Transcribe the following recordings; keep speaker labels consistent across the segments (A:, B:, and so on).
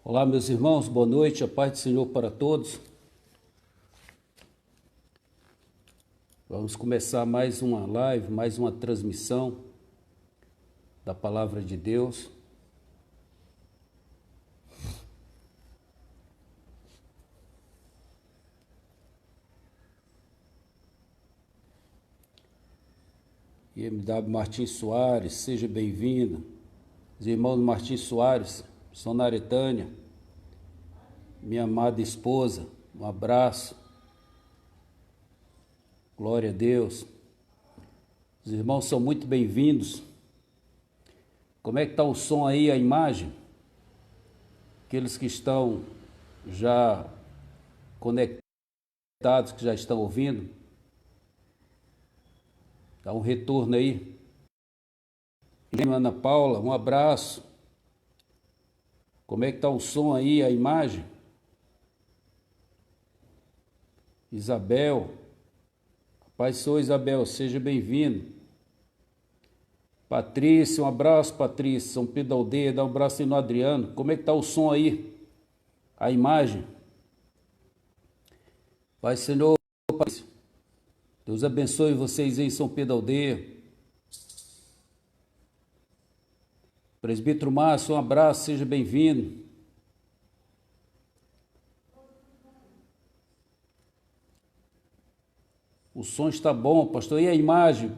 A: Olá, meus irmãos, boa noite, a paz do Senhor para todos. Vamos começar mais uma live, mais uma transmissão da Palavra de Deus. IMW Martins Soares, seja bem-vindo. Os irmãos Martins Soares, Sonara Tânia, minha amada esposa, um abraço. Glória a Deus. Os irmãos são muito bem-vindos. Como é que está o som aí, a imagem? Aqueles que estão já conectados, que já estão ouvindo, dá um retorno aí. Ana Paula, um abraço. Como é que está o som aí, a imagem? Isabel, Paz sou Isabel, seja bem-vindo. Patrícia, um abraço, Patrícia. São Pedro da Aldeia, dá um abraço aí no Adriano. Como é que está o som aí? A imagem? Pai Senhor, Patrícia. Deus abençoe vocês aí em São Pedro da Aldeia. Presbítero Márcio, um abraço, seja bem-vindo. O som está bom, pastor. E a imagem?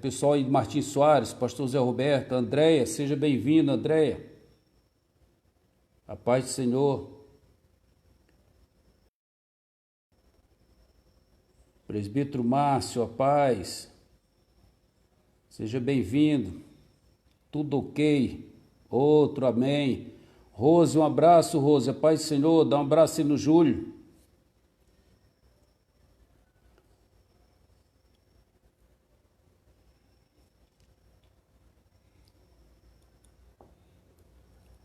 A: Pessoal aí de Martins Soares, pastor Zé Roberto, Andréia, seja bem-vindo, Andréia. A paz do Senhor. Presbítero Márcio, a paz. Seja bem-vindo. Tudo ok. Outro, amém. Rose, um abraço, Rose. A paz do Senhor. Dá um abraço aí no Júlio.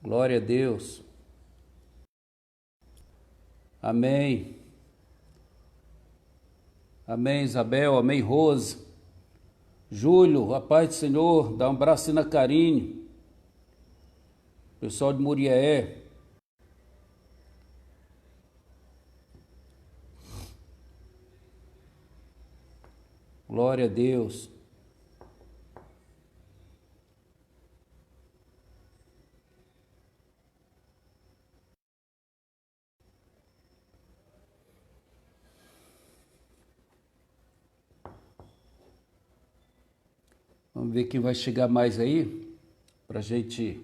A: Glória a Deus. Amém. Amém, Isabel. Amém, Rose. Júlio, a paz do Senhor. Dá um abraço aí na Carinho. Pessoal de Muriaé. Glória a Deus. Vamos ver quem vai chegar mais aí, para a gente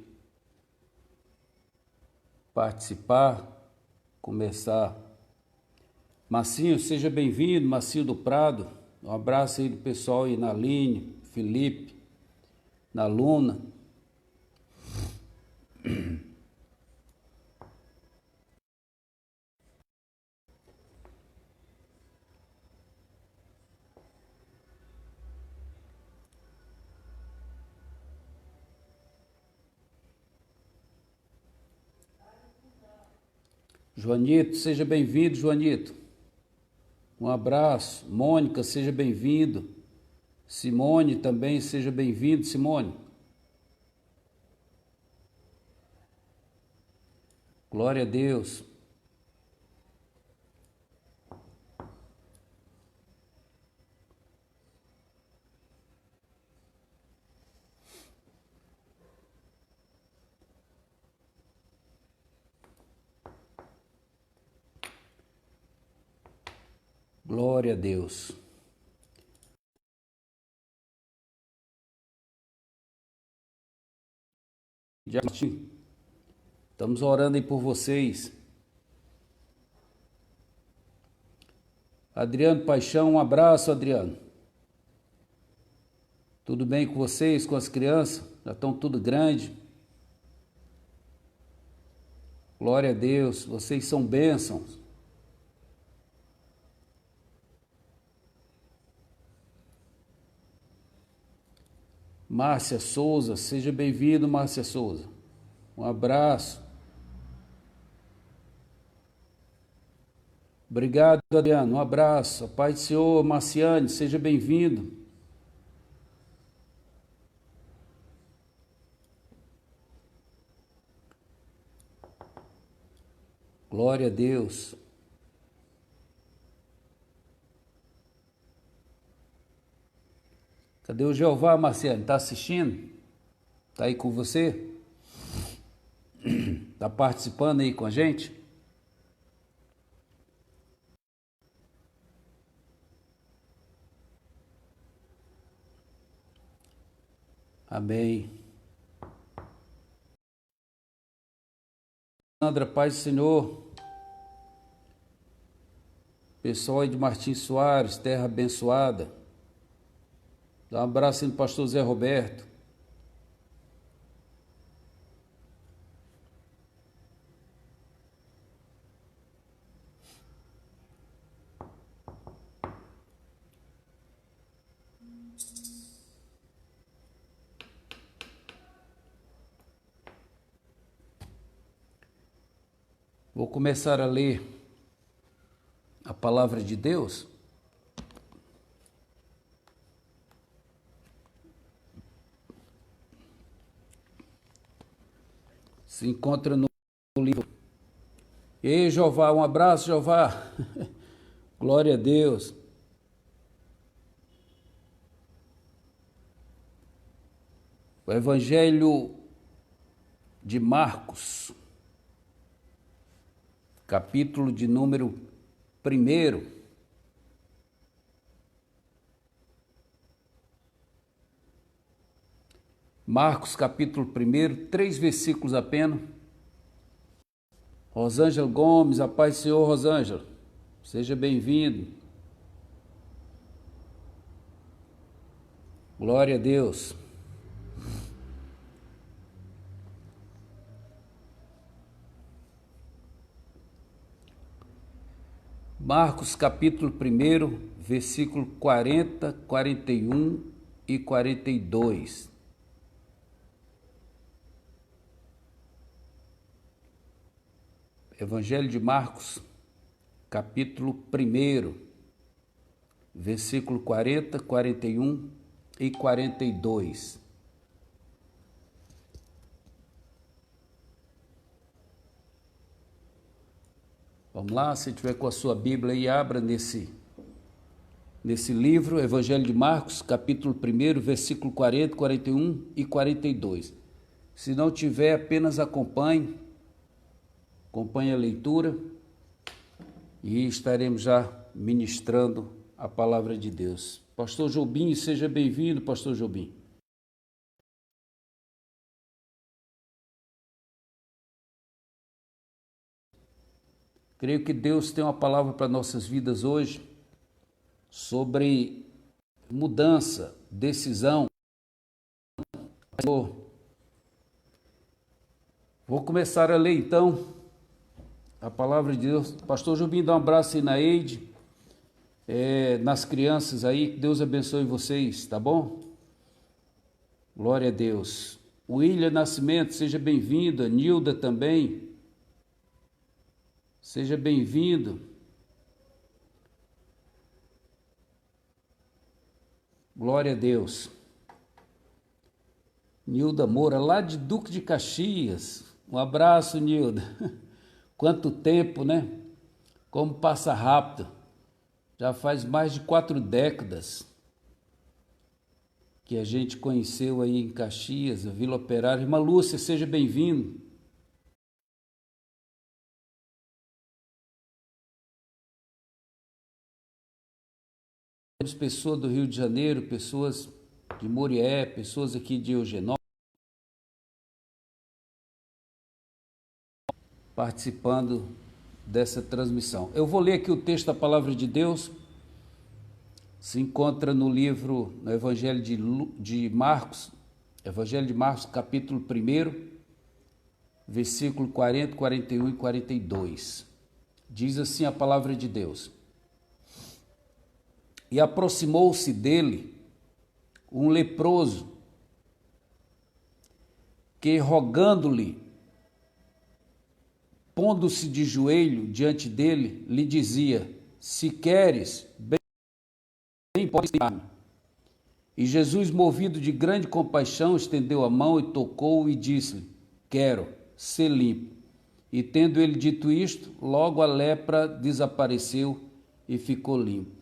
A: participar, começar. Marcinho, seja bem-vindo, Marcinho do Prado. Um abraço aí do pessoal aí na Aline, Felipe, na Luna. Joanito, seja bem-vindo, Joanito. Um abraço. Mônica, seja bem-vindo. Simone também, seja bem-vindo, Simone. Glória a Deus. Glória a Deus. Estamos orando aí por vocês. Adriano Paixão, um abraço, Adriano. Tudo bem com vocês, com as crianças? Já estão tudo grande? Glória a Deus, vocês são bênçãos. Márcia Souza, seja bem-vindo, Márcia Souza. Um abraço. Obrigado, Adriano. Um abraço. A paz do Senhor, Marciane, seja bem-vindo. Glória a Deus. Cadê o Jeová, Marciano? Está assistindo? Está aí com você? Está participando aí com a gente? Amém. Sandra, paz do Senhor. Pessoal aí de Martins Soares, terra abençoada. Dá um abraço aí no pastor Zé Roberto. Vou começar a ler a palavra de Deus. Se encontra no livro. Ei, Jeová, um abraço, Jeová. Glória a Deus. O Evangelho de Marcos, capítulo de número 1. Marcos, capítulo 1, 3 versículos apenas. Rosângela Gomes, a paz do Senhor, Rosângela. Seja bem-vindo. Glória a Deus. Marcos, capítulo 1, versículo 40, 41 e 42. Evangelho de Marcos, capítulo 1, versículo 40, 41 e 42. Vamos lá, se tiver com a sua Bíblia aí, abra nesse livro, Evangelho de Marcos, capítulo 1, versículo 40, 41 e 42. Se não tiver, apenas acompanhe a leitura e estaremos já ministrando a palavra de Deus. Pastor Jobim, seja bem-vindo, pastor Jobim. Creio que Deus tem uma palavra para nossas vidas hoje sobre mudança, decisão. Vou começar a ler então a palavra de Deus. Pastor Jobim, dá um abraço aí na Eide, nas crianças aí, que Deus abençoe vocês, tá bom? Glória a Deus. William Nascimento, seja bem-vinda. Nilda também. Seja bem-vindo. Glória a Deus. Nilda Moura, lá de Duque de Caxias. Um abraço, Nilda. Quanto tempo, né? Como passa rápido. Já faz mais de 4 décadas que a gente conheceu aí em Caxias, a Vila Operária. Irmã Lúcia, seja bem-vindo. Pessoas do Rio de Janeiro, pessoas de Morié, pessoas aqui de Eugenópolis, participando dessa transmissão. Eu vou ler aqui o texto da Palavra de Deus, se encontra no livro, no Evangelho de Marcos, Evangelho de Marcos, capítulo 1, versículo 40, 41 e 42. Diz assim a Palavra de Deus. E aproximou-se dele um leproso, que rogando-lhe, pondo-se de joelho diante dele, lhe dizia: se queres, bem podes dar-me. E Jesus, movido de grande compaixão, estendeu a mão e tocou-o e disse-lhe: quero, ser limpo. E tendo ele dito isto, logo a lepra desapareceu e ficou limpo.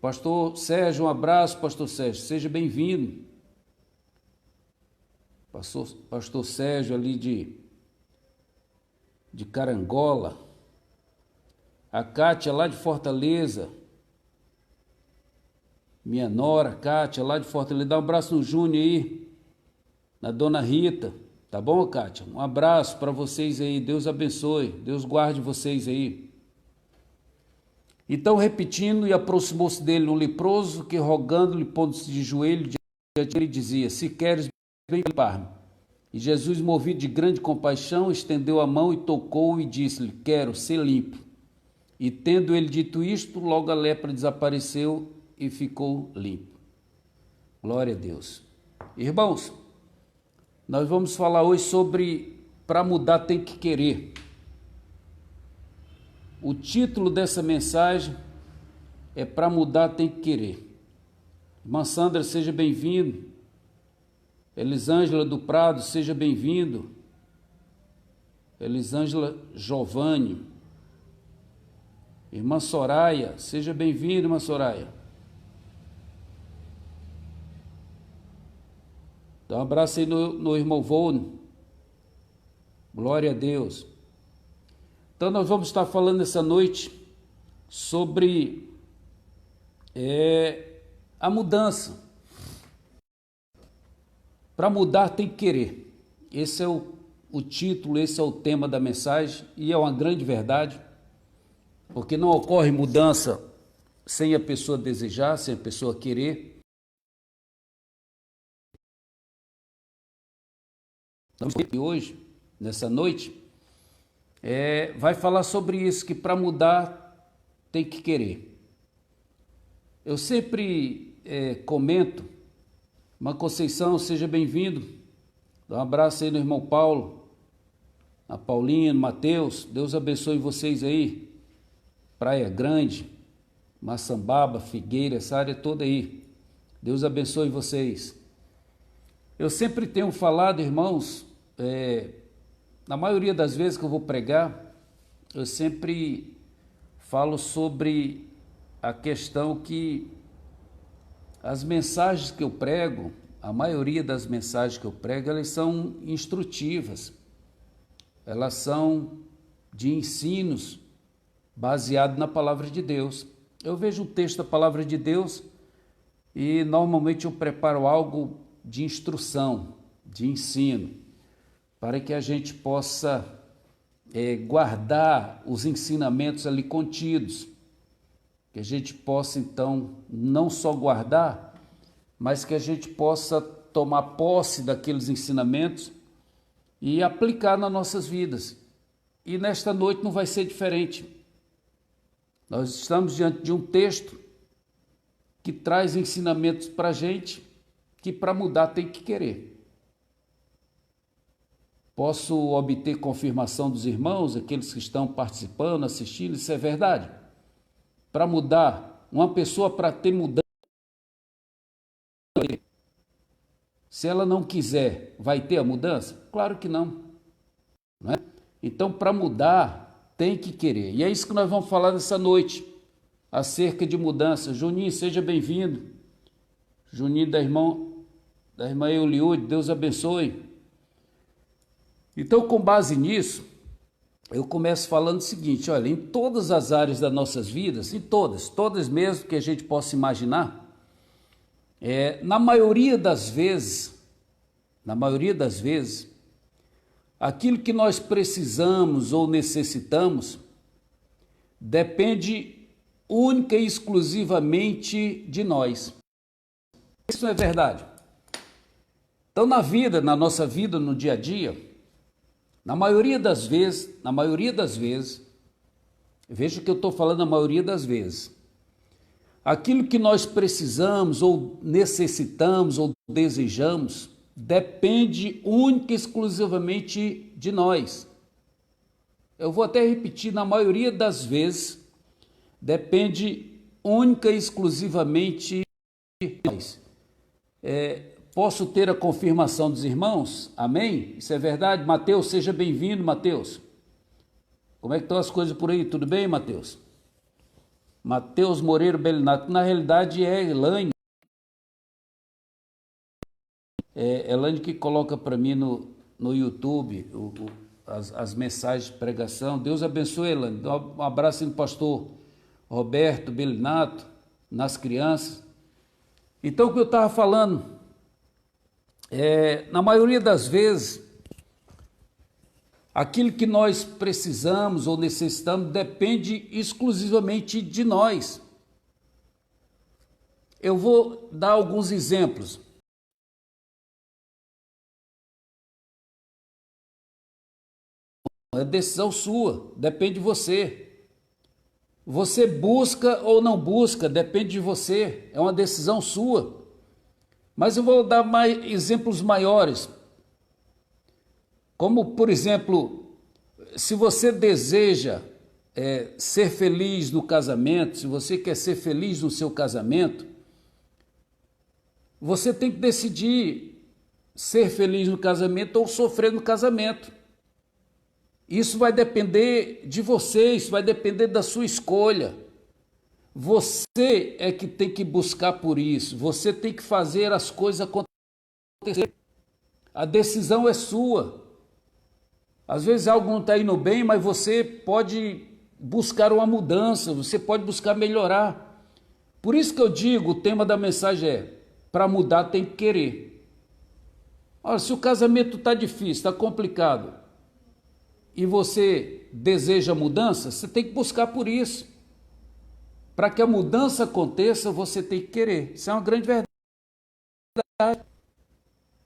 A: Pastor Sérgio, um abraço, pastor Sérgio, seja bem-vindo. Pastor Sérgio ali de Carangola. A Cátia lá de Fortaleza. Minha nora, Cátia, lá de Fortaleza. Dá um abraço no Júnior aí, na dona Rita. Tá bom, Cátia? Um abraço para vocês aí. Deus abençoe. Deus guarde vocês aí. Então, repetindo, e aproximou-se dele um leproso, que rogando-lhe, pondo-se de joelho, diante dele, dizia: Se queres, vem limpar-me. E Jesus, movido de grande compaixão, estendeu a mão e tocou-o e disse-lhe: Quero ser limpo. E tendo ele dito isto, logo a lepra desapareceu e ficou limpo. Glória a Deus. Irmãos, nós vamos falar hoje sobre para mudar tem que querer. O título dessa mensagem é Para mudar tem que querer. Irmã Sandra, seja bem-vindo. Elisângela do Prado, seja bem-vindo. Elisângela Giovanni. Irmã Soraya, seja bem-vinda, irmã Soraya. Dá um abraço aí no irmão Volne. Glória a Deus. Então nós vamos estar falando essa noite sobre a mudança. Para mudar tem que querer. Esse é o título, esse é o tema da mensagem, e é uma grande verdade, porque não ocorre mudança sem a pessoa desejar, sem a pessoa querer. E hoje, nessa noite, vai falar sobre isso, que para mudar tem que querer. Eu sempre comento, Irmã Conceição, seja bem-vindo. Dá um abraço aí no irmão Paulo, a Paulinha, no Mateus. Deus abençoe vocês aí. Praia Grande, Maçambaba, Figueira, essa área toda aí. Deus abençoe vocês. Eu sempre tenho falado, irmãos, na maioria das vezes que eu vou pregar, eu sempre falo sobre a questão que as mensagens que eu prego, a maioria das mensagens que eu prego, elas são instrutivas, elas são de ensinos baseados na palavra de Deus. Eu vejo um texto da palavra de Deus e normalmente eu preparo algo de instrução, de ensino, para que a gente possa guardar os ensinamentos ali contidos, que a gente possa então não só guardar, mas que a gente possa tomar posse daqueles ensinamentos e aplicar nas nossas vidas. E nesta noite não vai ser diferente. Nós estamos diante de um texto que traz ensinamentos para a gente, que para mudar tem que querer. Posso obter confirmação dos irmãos, aqueles que estão participando, assistindo, isso é verdade? Para mudar, uma pessoa para ter mudança, se ela não quiser, vai ter a mudança? Claro que não. Não é? Então, para mudar, tem que querer. E é isso que nós vamos falar nessa noite, acerca de mudança. Juninho, seja bem-vindo. Juninho da irmã Euliude, Deus abençoe. Então, com base nisso, eu começo falando o seguinte: olha, em todas as áreas das nossas vidas, em todas mesmo que a gente possa imaginar, na maioria das vezes, aquilo que nós precisamos ou necessitamos depende única e exclusivamente de nós. Isso não é verdade? Então, na nossa vida, no dia a dia, na maioria das vezes, veja que eu estou falando a maioria das vezes, aquilo que nós precisamos ou necessitamos ou desejamos depende única e exclusivamente de nós. Eu vou até repetir, na maioria das vezes, depende única e exclusivamente de nós. Posso ter a confirmação dos irmãos? Amém? Isso é verdade? Mateus, seja bem-vindo, Mateus. Como é que estão as coisas por aí? Tudo bem, Matheus? Matheus Moreira Belinato. Na realidade é Elaine. É Elaine que coloca para mim no YouTube as mensagens de pregação. Deus abençoe, Elaine. Dá um abraço aí no pastor Roberto Belinato, nas crianças. Então, o que eu estava falando, na maioria das vezes, aquilo que nós precisamos ou necessitamos depende exclusivamente de nós. Eu vou dar alguns exemplos. É decisão sua, depende de você. Você busca ou não busca, depende de você, é uma decisão sua. Mas eu vou dar exemplos maiores. Como, por exemplo, se você deseja ser feliz no casamento, se você quer ser feliz no seu casamento, você tem que decidir ser feliz no casamento ou sofrer no casamento. Isso vai depender de você, isso vai depender da sua escolha. Você é que tem que buscar por isso, você tem que fazer as coisas acontecer. A decisão é sua. Às vezes algo não está indo bem, mas você pode buscar uma mudança, você pode buscar melhorar. Por isso que eu digo, o tema da mensagem é, para mudar tem que querer. Olha, se o casamento está difícil, está complicado, e você deseja mudança, você tem que buscar por isso. Para que a mudança aconteça, você tem que querer. Isso é uma grande verdade.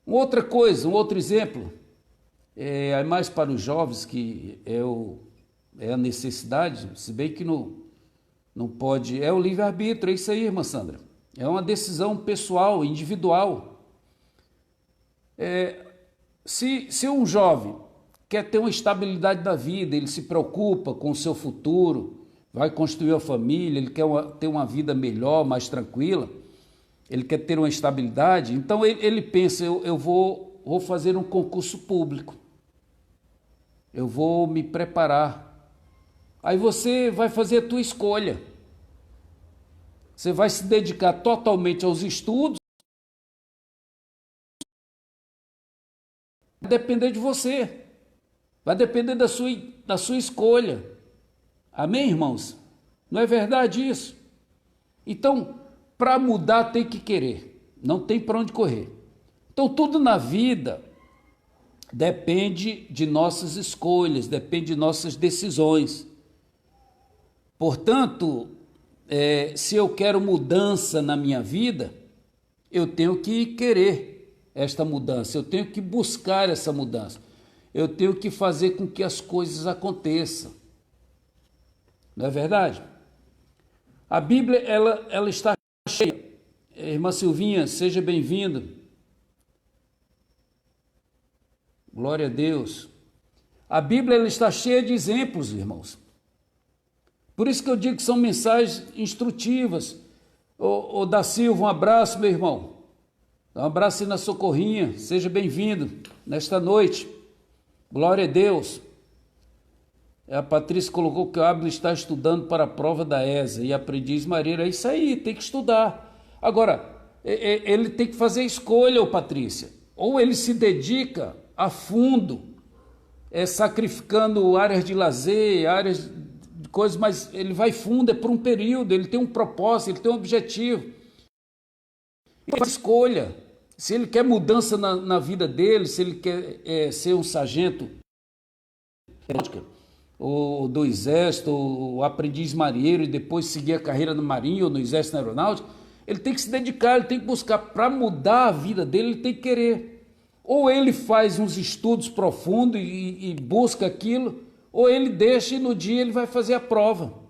A: Outra coisa, um outro exemplo, é mais para os jovens, que é a necessidade, se bem que não pode, é o livre-arbítrio, é isso aí, irmã Sandra. É uma decisão pessoal, individual. Se um jovem quer ter uma estabilidade da vida, ele se preocupa com o seu futuro, vai construir uma família, ele quer ter uma vida melhor, mais tranquila, ele quer ter uma estabilidade, então ele pensa, eu vou fazer um concurso público, eu vou me preparar. Aí você vai fazer a tua escolha, você vai se dedicar totalmente aos estudos, vai depender de você. Vai depender da sua escolha. Amém, irmãos? Não é verdade isso? Então, para mudar tem que querer. Não tem para onde correr. Então, tudo na vida depende de nossas escolhas, depende de nossas decisões. Portanto, se eu quero mudança na minha vida, eu tenho que querer esta mudança, eu tenho que buscar essa mudança. Eu tenho que fazer com que as coisas aconteçam. Não é verdade? A Bíblia, ela está cheia. Irmã Silvinha, seja bem-vinda. Glória a Deus. A Bíblia, ela está cheia de exemplos, irmãos. Por isso que eu digo que são mensagens instrutivas. Ô da Silva, um abraço, meu irmão. Um abraço aí na Socorrinha. Seja bem-vindo nesta noite. Glória a Deus. A Patrícia colocou que o Abner está estudando para a prova da ESA e a Aprendiz Maria. É isso aí, tem que estudar. Agora, ele tem que fazer escolha, Patrícia. Ou ele se dedica a fundo, sacrificando áreas de lazer, áreas de coisas, mas ele vai fundo, é por um período, ele tem um propósito, ele tem um objetivo. Ele faz escolha. Se ele quer mudança na vida dele, se ele quer ser um sargento ou do exército, ou aprendiz marinheiro e depois seguir a carreira na marinha ou no exército aeronáutico, ele tem que se dedicar, ele tem que buscar. Para mudar a vida dele, ele tem que querer. Ou ele faz uns estudos profundos e busca aquilo, ou ele deixa e no dia ele vai fazer a prova.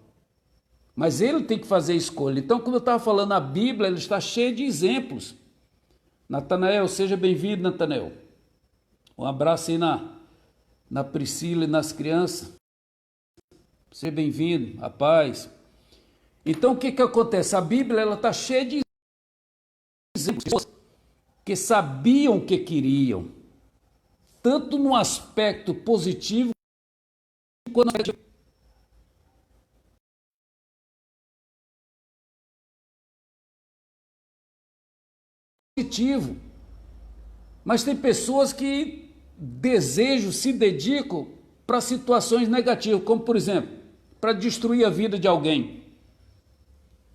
A: Mas ele tem que fazer a escolha. Então, como eu estava falando, a Bíblia ela está cheia de exemplos. Natanael, seja bem-vindo, Natanael. Um abraço aí na Priscila e nas crianças. Seja bem-vindo, a paz. Então, o que acontece? A Bíblia ela está cheia de exemplos que sabiam o que queriam, tanto no aspecto positivo quanto no aspecto negativo. positivo. Mas tem pessoas que desejam, se dedicam para situações negativas, como por exemplo, para destruir a vida de alguém.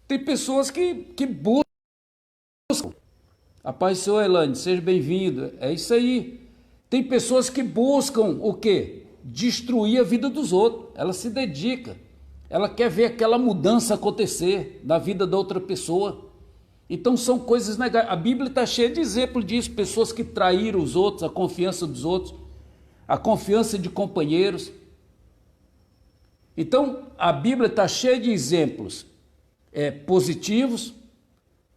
A: Tem pessoas que buscam. A paz do Senhor, Elane, seja bem-vindo. É isso aí. Tem pessoas que buscam o quê? Destruir a vida dos outros. Ela se dedica. Ela quer ver aquela mudança acontecer na vida da outra pessoa. Então são coisas negativas. A Bíblia está cheia de exemplos disso. Pessoas que traíram os outros, a confiança dos outros, a confiança de companheiros. Então a Bíblia está cheia de exemplos positivos,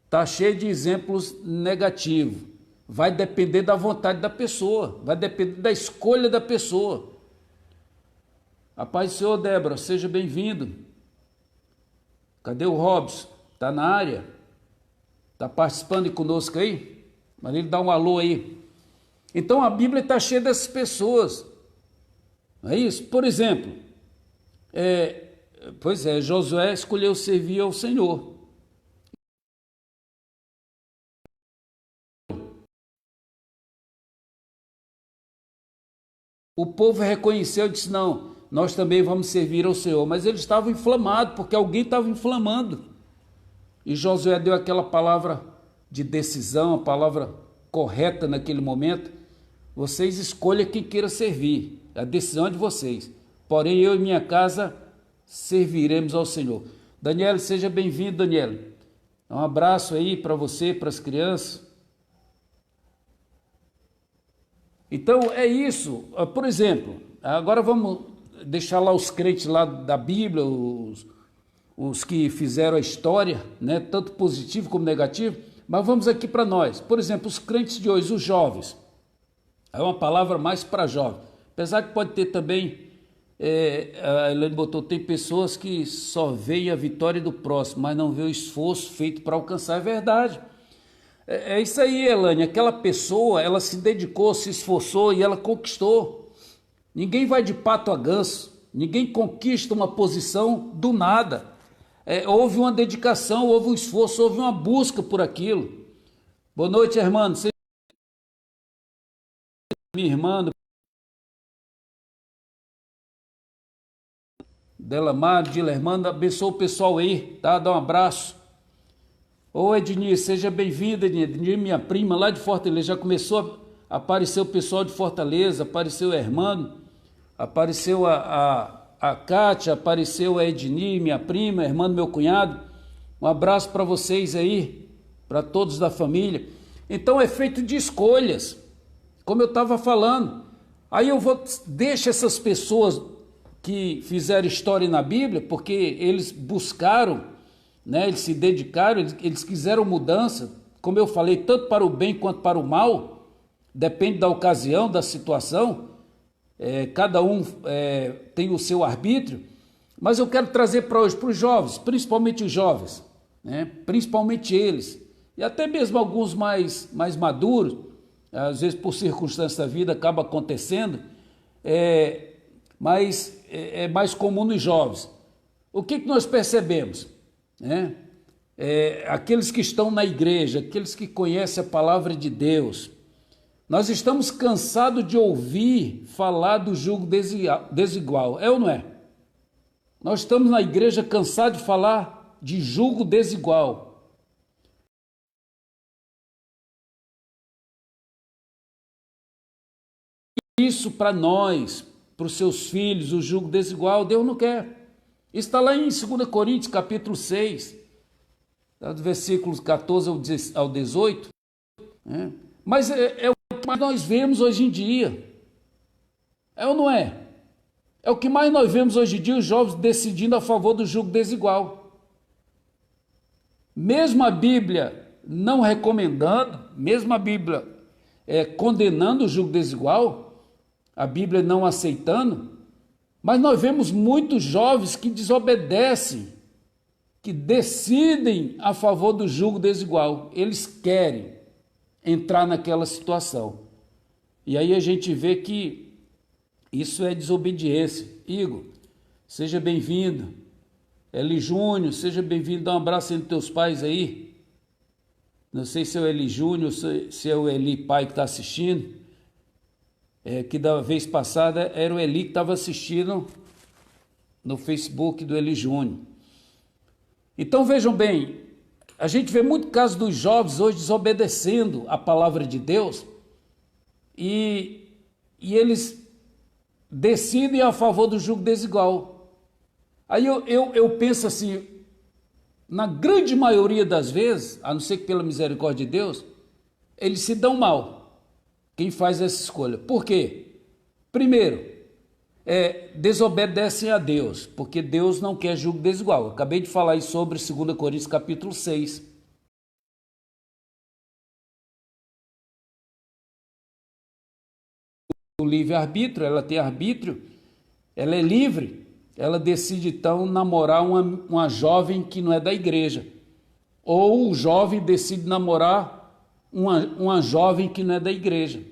A: está cheia de exemplos negativos. Vai depender da vontade da pessoa, vai depender da escolha da pessoa. A paz do Senhor, Débora, seja bem-vindo. Cadê o Robson? Está na área? Está participando conosco aí? Mas ele dá um alô aí. Então a Bíblia está cheia dessas pessoas. Não é isso? Por exemplo, Josué escolheu servir ao Senhor. O povo reconheceu e disse, não, nós também vamos servir ao Senhor. Mas eles estavam inflamados, porque alguém estava inflamando. E Josué deu aquela palavra de decisão, a palavra correta naquele momento. Vocês escolham quem queira servir, a decisão é de vocês. Porém, eu e minha casa serviremos ao Senhor. Daniel, seja bem-vindo, Daniel. Um abraço aí para você, para as crianças. Então, é isso. Por exemplo, agora vamos deixar lá os crentes lá da Bíblia, os que fizeram a história, né, tanto positivo como negativo, mas vamos aqui para nós. Por exemplo, os crentes de hoje, os jovens. É uma palavra mais para jovem. Apesar que pode ter também, a Helene botou, tem pessoas que só veem a vitória do próximo, mas não vê o esforço feito para alcançar. É verdade. É isso aí, Elane, aquela pessoa, ela se dedicou, se esforçou e ela conquistou. Ninguém vai de pato a ganso, ninguém conquista uma posição do nada. Houve uma dedicação, houve um esforço, houve uma busca por aquilo. Boa noite, irmão. Minha irmã, Delamar, Dilermando, abençoa o pessoal aí, tá? Dá um abraço. Ô Ednir, seja bem-vinda, Ednir, minha prima lá de Fortaleza. Já começou a aparecer o pessoal de Fortaleza, apareceu o Hermano, apareceu a Kátia, apareceu a Ednir, minha prima, Hermano, meu cunhado. Um abraço para vocês aí, para todos da família. Então é feito de escolhas, como eu estava falando. Aí deixa essas pessoas que fizeram história na Bíblia, porque eles buscaram, né, eles se dedicaram, eles quiseram mudança, como eu falei, tanto para o bem quanto para o mal, depende da ocasião, da situação, cada um tem o seu arbítrio, mas eu quero trazer para hoje, para os jovens, principalmente os jovens, né, principalmente eles, e até mesmo alguns mais maduros, às vezes por circunstâncias da vida acaba acontecendo, mas é mais comum nos jovens. O que nós percebemos? Aqueles que estão na igreja, aqueles que conhecem a palavra de Deus, nós estamos cansados de ouvir falar do jugo desigual, é ou não é? Nós estamos na igreja cansados de falar de jugo desigual. Isso para nós, para os seus filhos, o jugo desigual, Deus não quer. Está lá em 2 Coríntios, capítulo 6, do versículos 14 ao 18. Mas é o que mais nós vemos hoje em dia. É ou não é? É o que mais nós vemos hoje em dia, os jovens decidindo a favor do jugo desigual. Mesmo a Bíblia não recomendando, mesmo a Bíblia condenando o jugo desigual, a Bíblia não aceitando, mas nós vemos muitos jovens que desobedecem, que decidem a favor do jugo desigual. Eles querem entrar naquela situação. E aí a gente vê que isso é desobediência. Igor, seja bem-vindo. Eli Júnior, seja bem-vindo. Dá um abraço entre teus pais aí. Não sei se é o Eli Júnior, se é o Eli pai que está assistindo. Que da vez passada era o Eli que estava assistindo no Facebook do Eli Júnior. Então vejam bem, a gente vê muito caso dos jovens hoje desobedecendo a palavra de Deus e eles decidem a favor do jugo desigual. Aí eu penso assim, na grande maioria das vezes, a não ser que pela misericórdia de Deus, eles se dão mal, quem faz essa escolha. Por quê? Primeiro, desobedecem a Deus, porque Deus não quer jugo desigual. Eu acabei de falar aí sobre 2 Coríntios capítulo 6. O livre-arbítrio, ela tem arbítrio, ela é livre, ela decide então namorar uma jovem que não é da igreja. Ou o jovem decide namorar uma jovem que não é da igreja.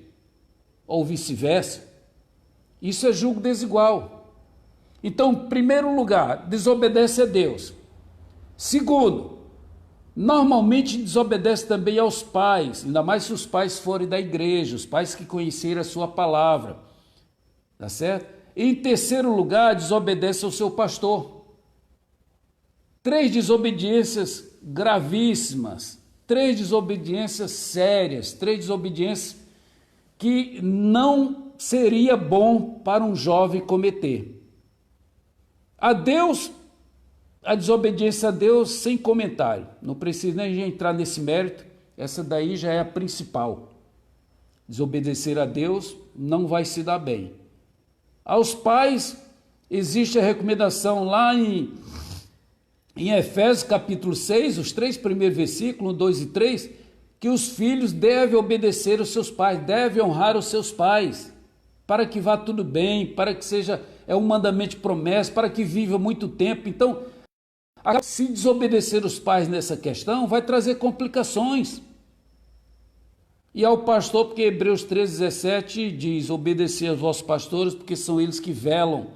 A: Ou vice-versa. Isso é jugo desigual. Então, em primeiro lugar, desobedece a Deus. Segundo, normalmente desobedece também aos pais, ainda mais se os pais forem da igreja, os pais que conhecerem a sua palavra. Tá certo? Em terceiro lugar, desobedece ao seu pastor. 3 desobediências gravíssimas, 3 desobediências sérias, 3 desobediências que não seria bom para um jovem cometer. A Deus, a desobediência a Deus sem comentário, não precisa nem entrar nesse mérito, essa daí já é a principal. Desobedecer a Deus não vai se dar bem. Aos pais, existe a recomendação lá em Efésios capítulo 6, os 3 primeiros versículos, 1, 2 e 3, que os filhos devem obedecer aos seus pais, devem honrar os seus pais, para que vá tudo bem, para que seja um mandamento de promessa, para que viva muito tempo. Então, se desobedecer os pais nessa questão, vai trazer complicações. E ao pastor, porque Hebreus 13:17 diz, obedecer aos vossos pastores, porque são eles que velam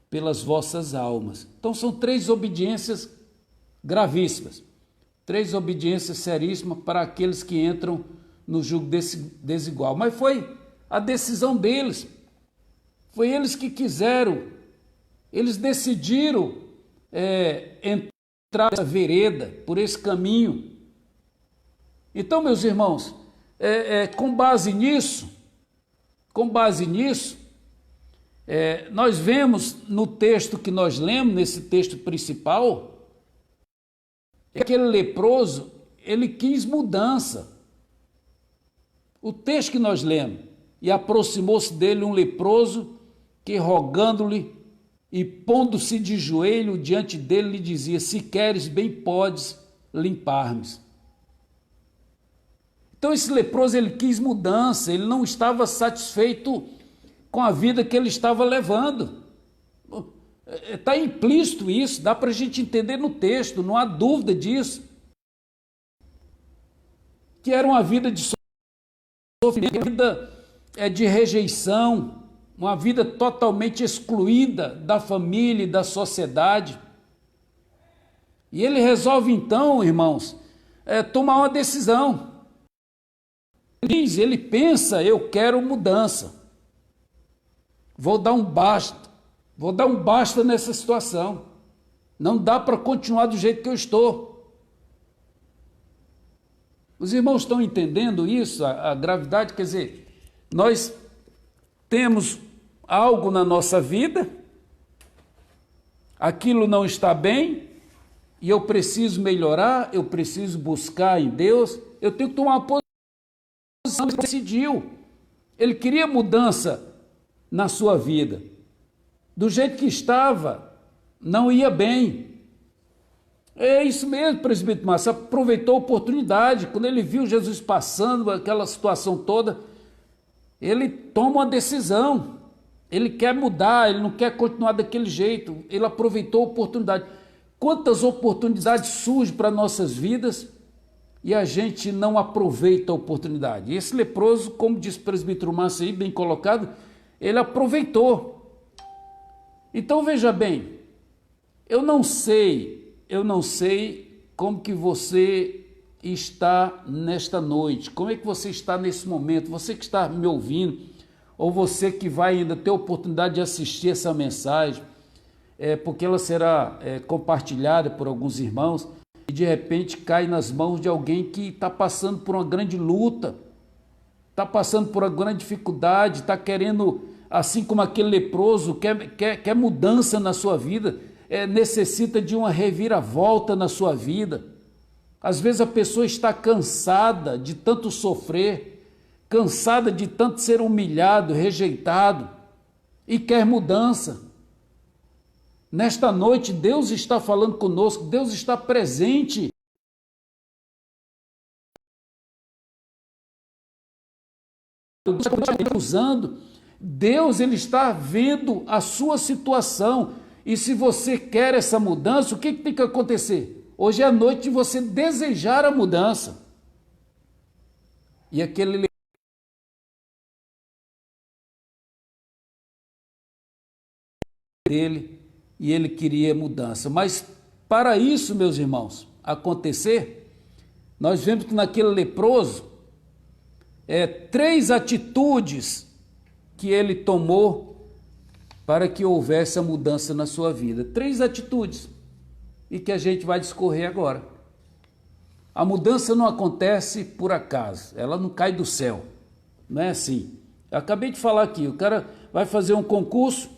A: pelas vossas almas. Então são 3 desobediências gravíssimas, 3 desobediências seríssimas para aqueles que entram no jugo desigual. Mas foi a decisão deles, foi eles que quiseram, eles decidiram entrar nessa vereda, por esse caminho. Então, meus irmãos, com base nisso, nós vemos no texto que nós lemos, nesse texto principal, aquele leproso, ele quis mudança. O texto que nós lemos, e aproximou-se dele um leproso, que rogando-lhe e pondo-se de joelho diante dele, lhe dizia, se queres, bem podes limpar-me. Então esse leproso, ele quis mudança, ele não estava satisfeito com a vida que ele estava levando. Está implícito isso, dá para a gente entender no texto, não há dúvida disso. Que era uma vida de sofrimento, uma vida de rejeição, uma vida totalmente excluída da família e da sociedade. E ele resolve então, irmãos, tomar uma decisão. Ele pensa, eu quero mudança, vou dar um basta nessa situação, não dá para continuar do jeito que eu estou. Os irmãos estão entendendo isso, a gravidade? Quer dizer, nós temos algo na nossa vida, aquilo não está bem, e eu preciso melhorar, eu preciso buscar em Deus, eu tenho que tomar uma posição. Ele decidiu, ele queria mudança na sua vida, do jeito que estava, não ia bem. É isso mesmo, presbítero Márcio, aproveitou a oportunidade, quando ele viu Jesus passando, aquela situação toda, ele toma uma decisão, ele quer mudar, ele não quer continuar daquele jeito, ele aproveitou a oportunidade. Quantas oportunidades surgem para nossas vidas e a gente não aproveita a oportunidade? E esse leproso, como disse o presbítero Márcio aí, bem colocado, ele aproveitou. Então veja bem, eu não sei como que você está nesta noite? Como é que você está nesse momento? Você que está me ouvindo, ou você que vai ainda ter a oportunidade de assistir essa mensagem, porque ela será compartilhada por alguns irmãos, e de repente cai nas mãos de alguém que está passando por uma grande luta, está passando por uma grande dificuldade, está querendo, assim como aquele leproso, quer mudança na sua vida, necessita de uma reviravolta na sua vida. Às vezes a pessoa está cansada de tanto sofrer, cansada de tanto ser humilhado, rejeitado, e quer mudança. Nesta noite, Deus está falando conosco, Deus está presente. Usando, Deus ele está vendo a sua situação. E se você quer essa mudança, o que tem que acontecer? Hoje é a noite de você desejar a mudança. E aquele dele, e ele queria mudança. Mas para isso, meus irmãos, acontecer, nós vemos que naquele leproso, 3 atitudes que ele tomou para que houvesse a mudança na sua vida. 3 atitudes. E que a gente vai discorrer agora. A mudança não acontece por acaso, ela não cai do céu, não é assim. Eu acabei de falar aqui, o cara vai fazer um concurso,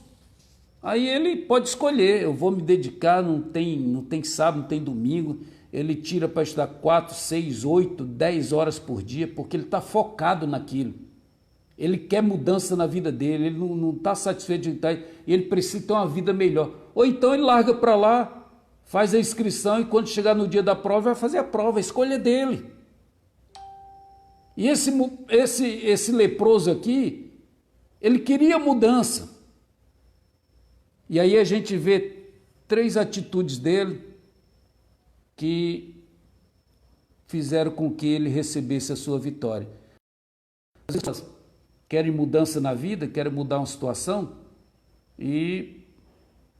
A: aí ele pode escolher, eu vou me dedicar, não tem sábado, não tem domingo, ele tira para estudar 4, 6, 8, 10 horas por dia, porque ele está focado naquilo. Ele quer mudança na vida dele, ele não está satisfeito de estar, e ele precisa ter uma vida melhor. Ou então ele larga para lá, faz a inscrição e quando chegar no dia da prova, vai fazer a prova, a escolha é dele. E esse leproso aqui, ele queria mudança. E aí a gente vê 3 atitudes dele que fizeram com que ele recebesse a sua vitória. As pessoas querem mudança na vida, querem mudar uma situação e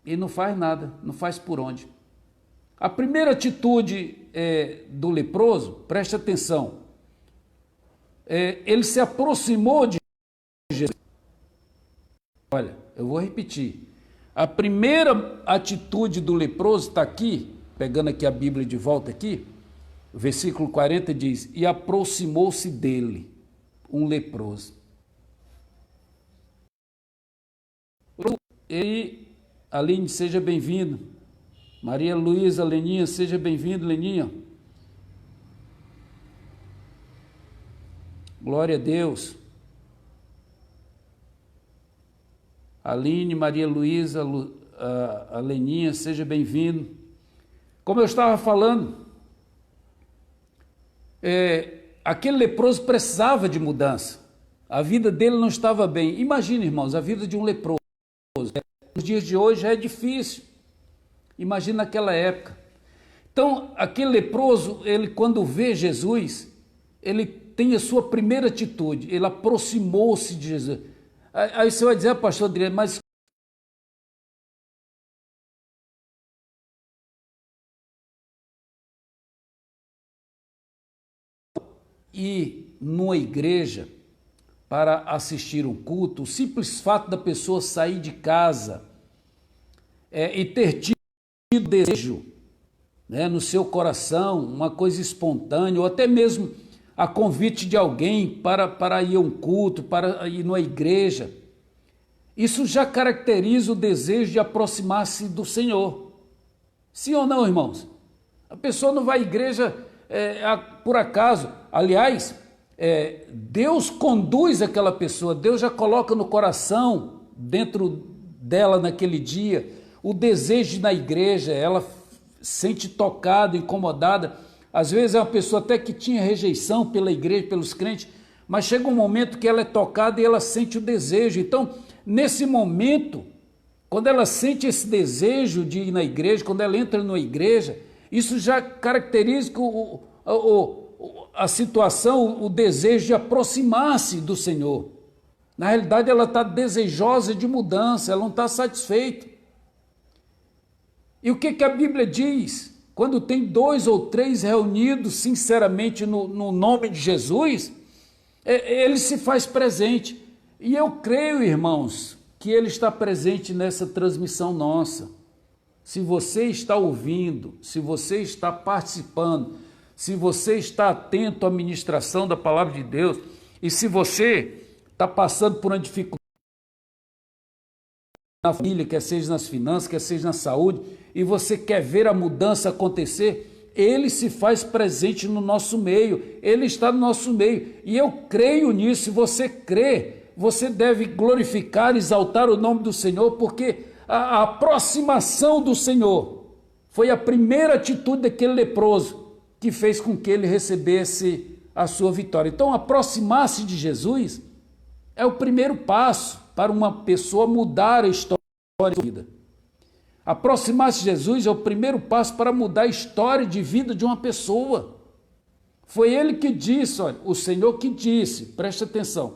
A: não faz nada, não faz por onde. A primeira atitude do leproso, preste atenção, ele se aproximou de Jesus. Olha, eu vou repetir. A primeira atitude do leproso está aqui, pegando aqui a Bíblia de volta aqui, o versículo 40 diz, e aproximou-se dele um leproso. E Aline, seja bem-vindo. Maria Luísa, Leninha, seja bem-vindo, Leninha. Glória a Deus. Aline, Maria Luísa, a Leninha, seja bem-vindo. Como eu estava falando, aquele leproso precisava de mudança. A vida dele não estava bem. Imagina, irmãos, a vida de um leproso. Nos dias de hoje já é difícil. Imagina naquela época. Então, aquele leproso, ele quando vê Jesus, ele tem a sua primeira atitude, ele aproximou-se de Jesus. Aí você vai dizer, pastor Adriano, mas ir numa igreja para assistir um culto, o simples fato da pessoa sair de casa e ter tido desejo, né, no seu coração, uma coisa espontânea, ou até mesmo a convite de alguém para ir a um culto, para ir numa igreja, isso já caracteriza o desejo de aproximar-se do Senhor. Sim ou não, irmãos? A pessoa não vai à igreja por acaso. Aliás, Deus conduz aquela pessoa, Deus já coloca no coração, dentro dela naquele dia, o desejo de ir na igreja, ela sente tocada, incomodada. Às vezes é uma pessoa até que tinha rejeição pela igreja, pelos crentes, mas chega um momento que ela é tocada e ela sente o desejo. Então, nesse momento, quando ela sente esse desejo de ir na igreja, quando ela entra na igreja, isso já caracteriza a situação, o desejo de aproximar-se do Senhor. Na realidade, ela está desejosa de mudança, ela não está satisfeita. E o que a Bíblia diz? Quando tem 2 ou 3 reunidos sinceramente no nome de Jesus, ele se faz presente. E eu creio, irmãos, que ele está presente nessa transmissão nossa. Se você está ouvindo, se você está participando, se você está atento à ministração da palavra de Deus, e se você está passando por uma dificuldade na família, quer seja nas finanças, quer seja na saúde, e você quer ver a mudança acontecer, ele se faz presente no nosso meio, ele está no nosso meio, e eu creio nisso. Se você crê, você deve glorificar, exaltar o nome do Senhor, porque a aproximação do Senhor foi a primeira atitude daquele leproso que fez com que ele recebesse a sua vitória. Então, aproximar-se de Jesus é o primeiro passo para uma pessoa mudar a história da vida. Aproximar-se de Jesus é o primeiro passo para mudar a história de vida de uma pessoa. Foi ele que disse, olha, o Senhor que disse, preste atenção,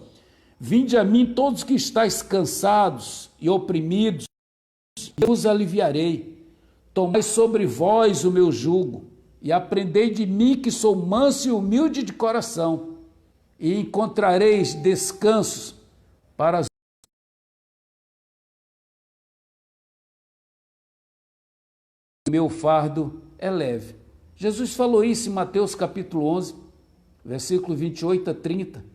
A: vinde a mim todos que estáis cansados e oprimidos, eu vos aliviarei. Tomai sobre vós o meu jugo e aprendei de mim, que sou manso e humilde de coração, e encontrareis descansos para as meu fardo é leve. Jesus falou isso em Mateus capítulo 11, versículo 28 a 30,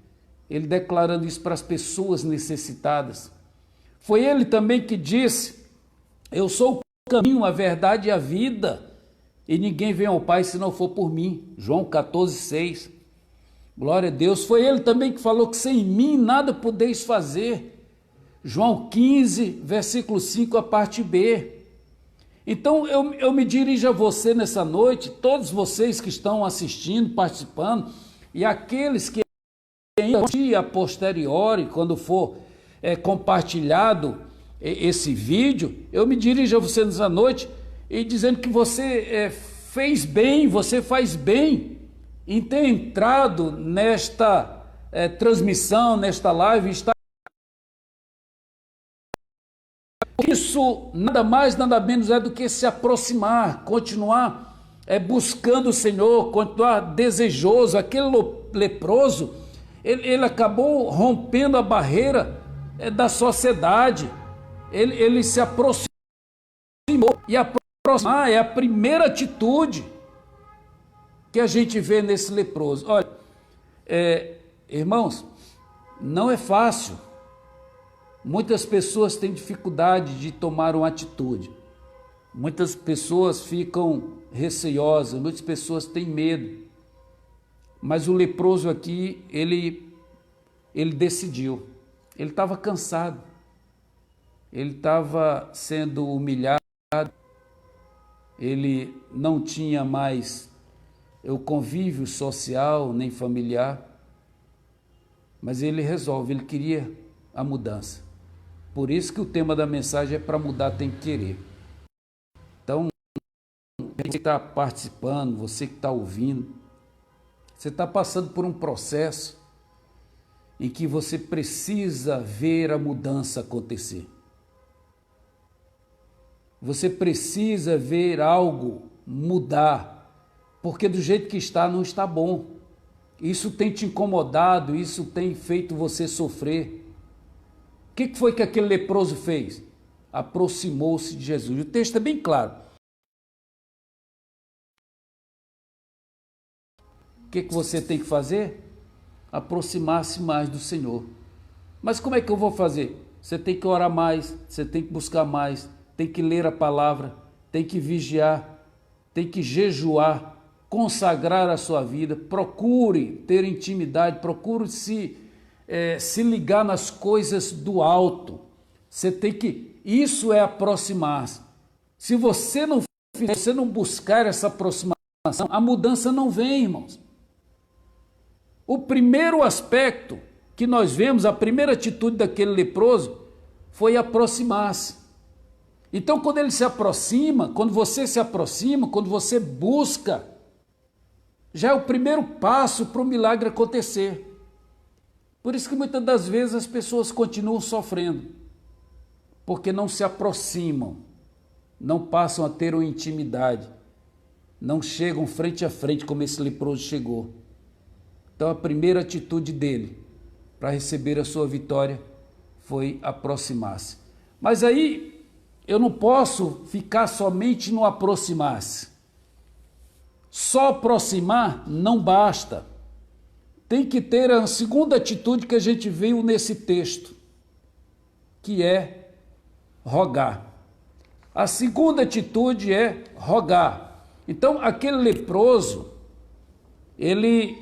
A: ele declarando isso para as pessoas necessitadas. Foi ele também que disse, eu sou o caminho, a verdade e a vida, e ninguém vem ao Pai se não for por mim. João 14, 6. Glória a Deus. Foi ele também que falou que sem mim nada podeis fazer. João 15, versículo 5, a parte B. Então eu me dirijo a você nessa noite, todos vocês que estão assistindo, participando, e aqueles que a posteriori, quando for compartilhado esse vídeo, eu me dirijo a você nessa noite e dizendo que você fez bem, você faz bem em ter entrado nesta transmissão, nesta live, está. Isso nada mais, nada menos é do que se aproximar, continuar buscando o Senhor, continuar desejoso. Aquele leproso, ele acabou rompendo a barreira da sociedade, ele se aproximou, e aproximar é a primeira atitude que a gente vê nesse leproso. Olha, irmãos, não é fácil. Muitas pessoas têm dificuldade de tomar uma atitude. Muitas pessoas ficam receiosas, muitas pessoas têm medo. Mas o leproso aqui, ele decidiu. Ele estava cansado. Ele estava sendo humilhado. Ele não tinha mais o convívio social nem familiar. Mas ele resolve, ele queria a mudança. Por isso que o tema da mensagem é para mudar tem que querer. Então, você que está participando, você que está ouvindo, você está passando por um processo em que você precisa ver a mudança acontecer. Você precisa ver algo mudar, porque do jeito que está não está bom. Isso tem te incomodado, isso tem feito você sofrer. O que foi que aquele leproso fez? Aproximou-se de Jesus. O texto é bem claro. O que você tem que fazer? Aproximar-se mais do Senhor. Mas como é que eu vou fazer? Você tem que orar mais, você tem que buscar mais, tem que ler a palavra, tem que vigiar, tem que jejuar, consagrar a sua vida. Procure ter intimidade, procure se ligar nas coisas do alto. Você tem que, isso é aproximar-se. Se você não buscar essa aproximação, a mudança não vem, irmãos. O primeiro aspecto que nós vemos, a primeira atitude daquele leproso foi aproximar-se. Então, quando ele se aproxima, quando você se aproxima, quando você busca, já é o primeiro passo para o milagre acontecer. Por isso que muitas das vezes as pessoas continuam sofrendo, porque não se aproximam, não passam a ter uma intimidade. não chegam frente a frente como esse leproso chegou. Então a primeira atitude dele para receber a sua vitória foi aproximar-se. Mas aí eu não posso ficar somente no aproximar-se. Só aproximar não basta. Tem que ter a segunda atitude que a gente viu nesse texto, que é rogar. A segunda atitude é rogar. Então, aquele leproso, ele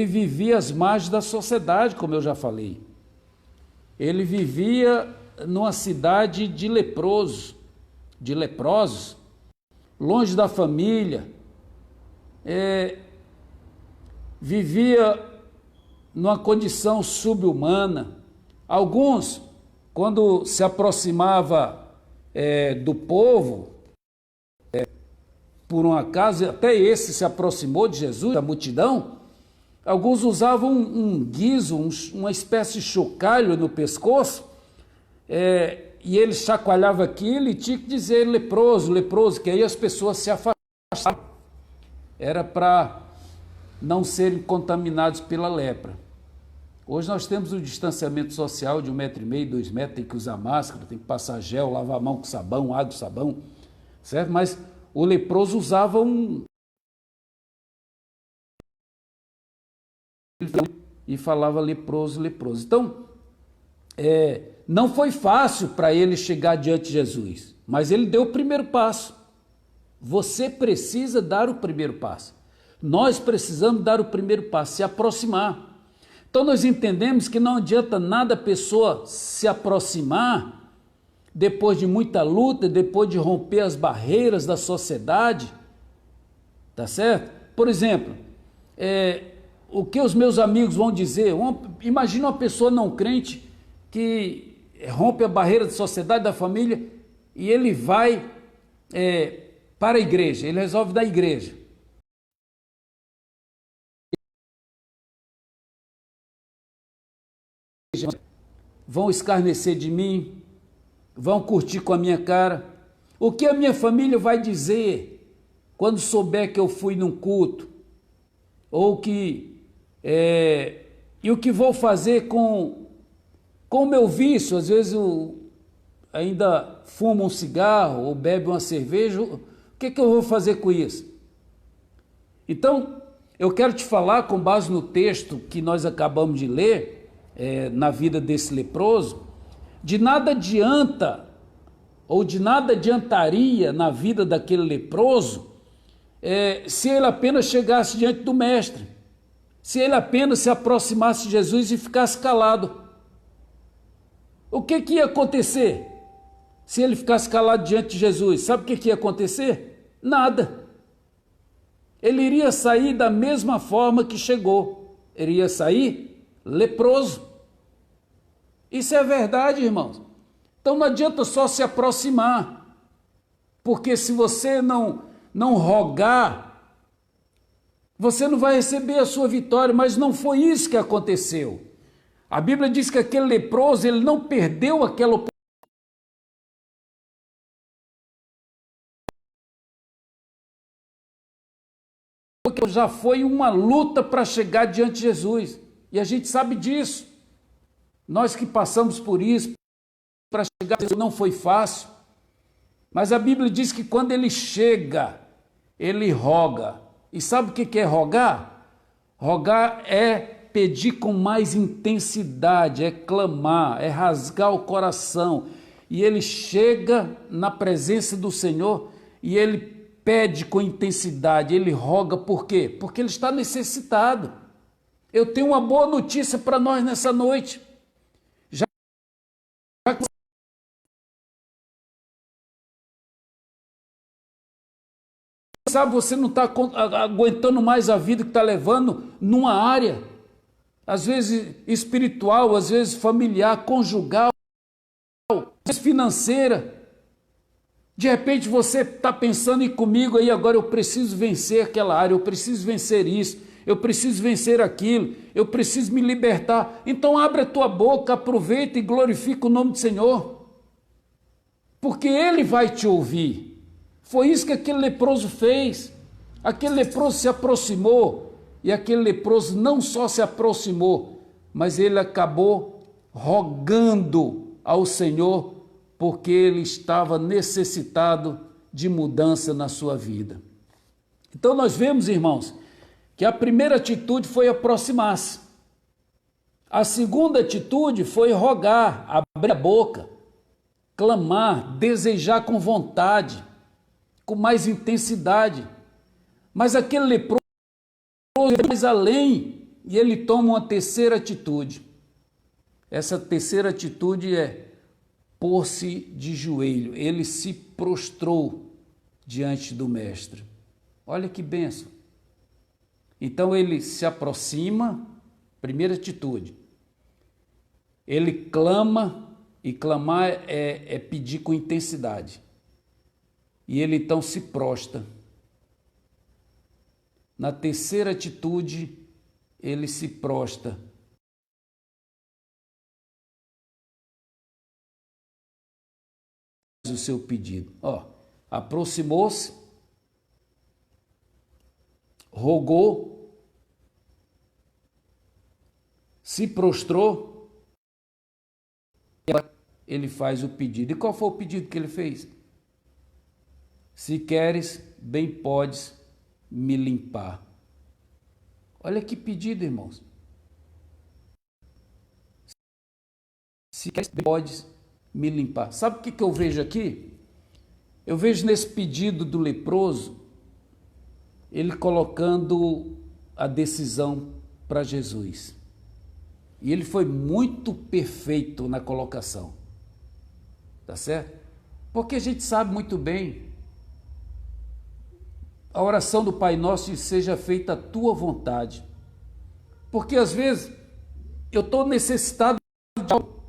A: vivia às margens da sociedade, como eu já falei. Ele vivia numa cidade de leprosos, longe da família, vivia numa condição subhumana. Alguns, quando se aproximava do povo, por um acaso, até esse se aproximou de Jesus, da multidão, alguns usavam um guiso, uma espécie de chocalho no pescoço, e ele chacoalhava aquilo e tinha que dizer leproso, leproso, que aí as pessoas se afastavam. Era para não serem contaminados pela lepra. Hoje nós temos o distanciamento social de 1,5 m, 2 metros, tem que usar máscara, tem que passar gel, lavar a mão com sabão, água, sabão, certo? Mas o leproso usava e falava leproso, leproso. Então, não foi fácil para ele chegar diante de Jesus, mas ele deu o primeiro passo. Você precisa dar o primeiro passo. Nós precisamos dar o primeiro passo, se aproximar. Então nós entendemos que não adianta nada a pessoa se aproximar depois de muita luta, depois de romper as barreiras da sociedade, tá certo? Por exemplo, o que os meus amigos vão dizer? Imagina uma pessoa não crente que rompe a barreira da sociedade, da família, e ele vai para a igreja, ele resolve dar igreja. Vão escarnecer de mim, vão curtir com a minha cara. O que a minha família vai dizer quando souber que eu fui num culto? Ou e o que vou fazer com o meu vício? Às vezes eu ainda fumo um cigarro ou bebe uma cerveja. O que eu vou fazer com isso? Então, eu quero te falar, com base no texto que nós acabamos de ler, na vida desse leproso, de nada adianta, ou de nada adiantaria na vida daquele leproso, se ele apenas chegasse diante do mestre, se ele apenas se aproximasse de Jesus e ficasse calado. O que ia acontecer se ele ficasse calado diante de Jesus? Sabe o que ia acontecer? Nada. Ele iria sair da mesma forma que chegou. Ele ia sair leproso. Isso é verdade, irmãos. Então não adianta só se aproximar, porque se você não rogar, você não vai receber a sua vitória. Mas não foi isso que aconteceu. A Bíblia diz que aquele leproso, ele não perdeu aquela oportunidade. Porque já foi uma luta para chegar diante de Jesus, e a gente sabe disso. Nós que passamos por isso, para chegar a Jesus não foi fácil, mas a Bíblia diz que quando ele chega, ele roga. E sabe o que é rogar? Rogar é pedir com mais intensidade, é clamar, é rasgar o coração. E ele chega na presença do Senhor e ele pede com intensidade, ele roga. Por quê? Porque ele está necessitado. Eu tenho uma boa notícia para nós nessa noite. Sabe, você não está aguentando mais a vida que está levando numa área, às vezes espiritual, às vezes familiar, conjugal, às vezes financeira. De repente você está pensando em comigo aí, agora eu preciso vencer aquela área, eu preciso vencer isso, eu preciso vencer aquilo, eu preciso me libertar. Então abre a tua boca, aproveita e glorifica o nome do Senhor, porque Ele vai te ouvir. Foi isso que aquele leproso fez. Aquele leproso se aproximou, e aquele leproso não só se aproximou, mas ele acabou rogando ao Senhor, porque ele estava necessitado de mudança na sua vida. Então nós vemos, irmãos, que a primeira atitude foi aproximar-se. A segunda atitude foi rogar, abrir a boca, clamar, desejar com vontade, com mais intensidade. Mas aquele leproso vai mais além e ele toma uma terceira atitude. Essa terceira atitude é pôr-se de joelho. Ele se prostrou diante do mestre. Olha que bênção. Então ele se aproxima, primeira atitude. Ele clama, e clamar é pedir com intensidade. E ele então se prostra. Na terceira atitude, ele se prostra. O seu pedido. Aproximou-se, rogou, se prostrou, ele faz o pedido. E qual foi o pedido que ele fez? Se queres, bem podes me limpar. Olha que pedido, irmãos. Se queres, bem podes me limpar. Sabe o que eu vejo aqui? Eu vejo nesse pedido do leproso, ele colocando a decisão para Jesus. E ele foi muito perfeito na colocação. Tá certo? Porque a gente sabe muito bem, a oração do Pai Nosso diz, seja feita a tua vontade. Porque às vezes eu estou necessitado de algo,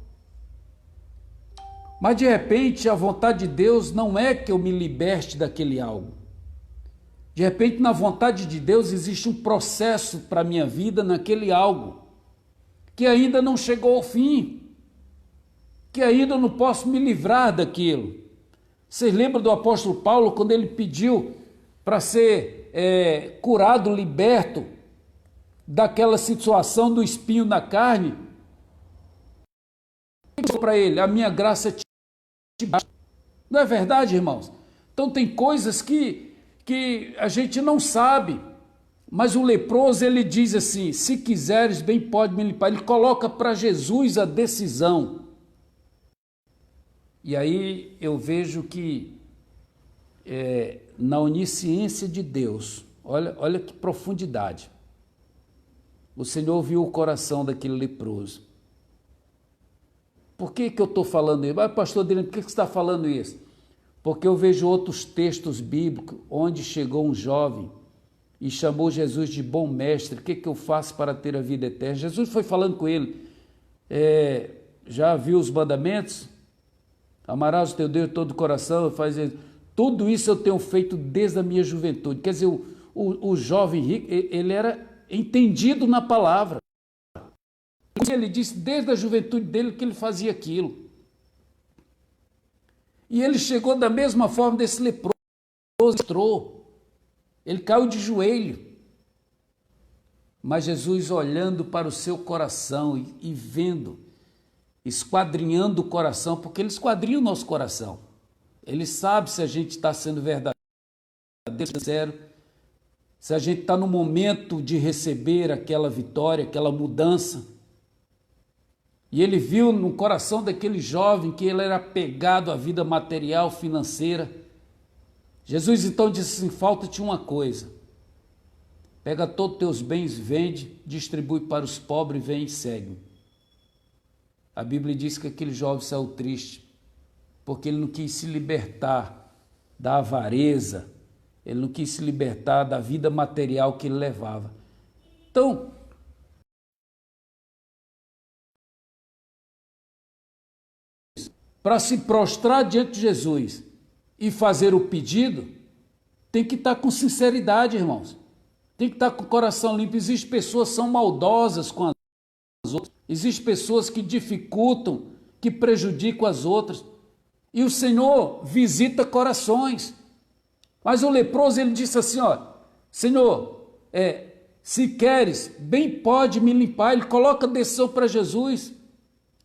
A: mas de repente a vontade de Deus não é que eu me liberte daquele algo. De repente na vontade de Deus existe um processo para a minha vida naquele algo, que ainda não chegou ao fim, que ainda não posso me livrar daquilo. Vocês lembram do apóstolo Paulo, quando ele pediu para ser curado, liberto daquela situação do espinho na carne? Ele disse para ele, a minha graça te basta. Não é verdade, irmãos? Então tem coisas que a gente não sabe, mas o leproso ele diz assim, se quiseres bem pode me limpar. Ele coloca para Jesus a decisão. E aí eu vejo que na onisciência de Deus, olha que profundidade, o Senhor viu o coração daquele leproso. Por que eu estou falando isso? Pastor Adriano, por que você está falando isso? Porque eu vejo outros textos bíblicos onde chegou um jovem e chamou Jesus de bom mestre. O que eu faço para ter a vida eterna? Jesus foi falando com ele, já viu os mandamentos? Amarás o teu Deus de todo o coração, tudo isso eu tenho feito desde a minha juventude. Quer dizer, o jovem rico, ele era entendido na palavra. Ele disse desde a juventude dele que ele fazia aquilo. E ele chegou da mesma forma desse leproso, ele caiu de joelho. Mas Jesus olhando para o seu coração e vendo, esquadrinhando o coração, porque ele esquadrinha o nosso coração. Ele sabe se a gente está sendo verdadeiro, sincero, se a gente está no momento de receber aquela vitória, aquela mudança. E ele viu no coração daquele jovem que ele era apegado à vida material, financeira. Jesus então disse assim, falta-te uma coisa. Pega todos os teus bens, vende, distribui para os pobres, vem e segue. A Bíblia diz que aquele jovem saiu triste, porque ele não quis se libertar da avareza, ele não quis se libertar da vida material que ele levava. Então, para se prostrar diante de Jesus e fazer o pedido, tem que estar com sinceridade, irmãos. Tem que estar com o coração limpo. Existem pessoas que são maldosas com as outras. Existem pessoas que dificultam, que prejudicam as outras. E o Senhor visita corações. Mas o leproso, ele disse assim, Senhor, se queres, bem pode me limpar. Ele coloca a decisão para Jesus,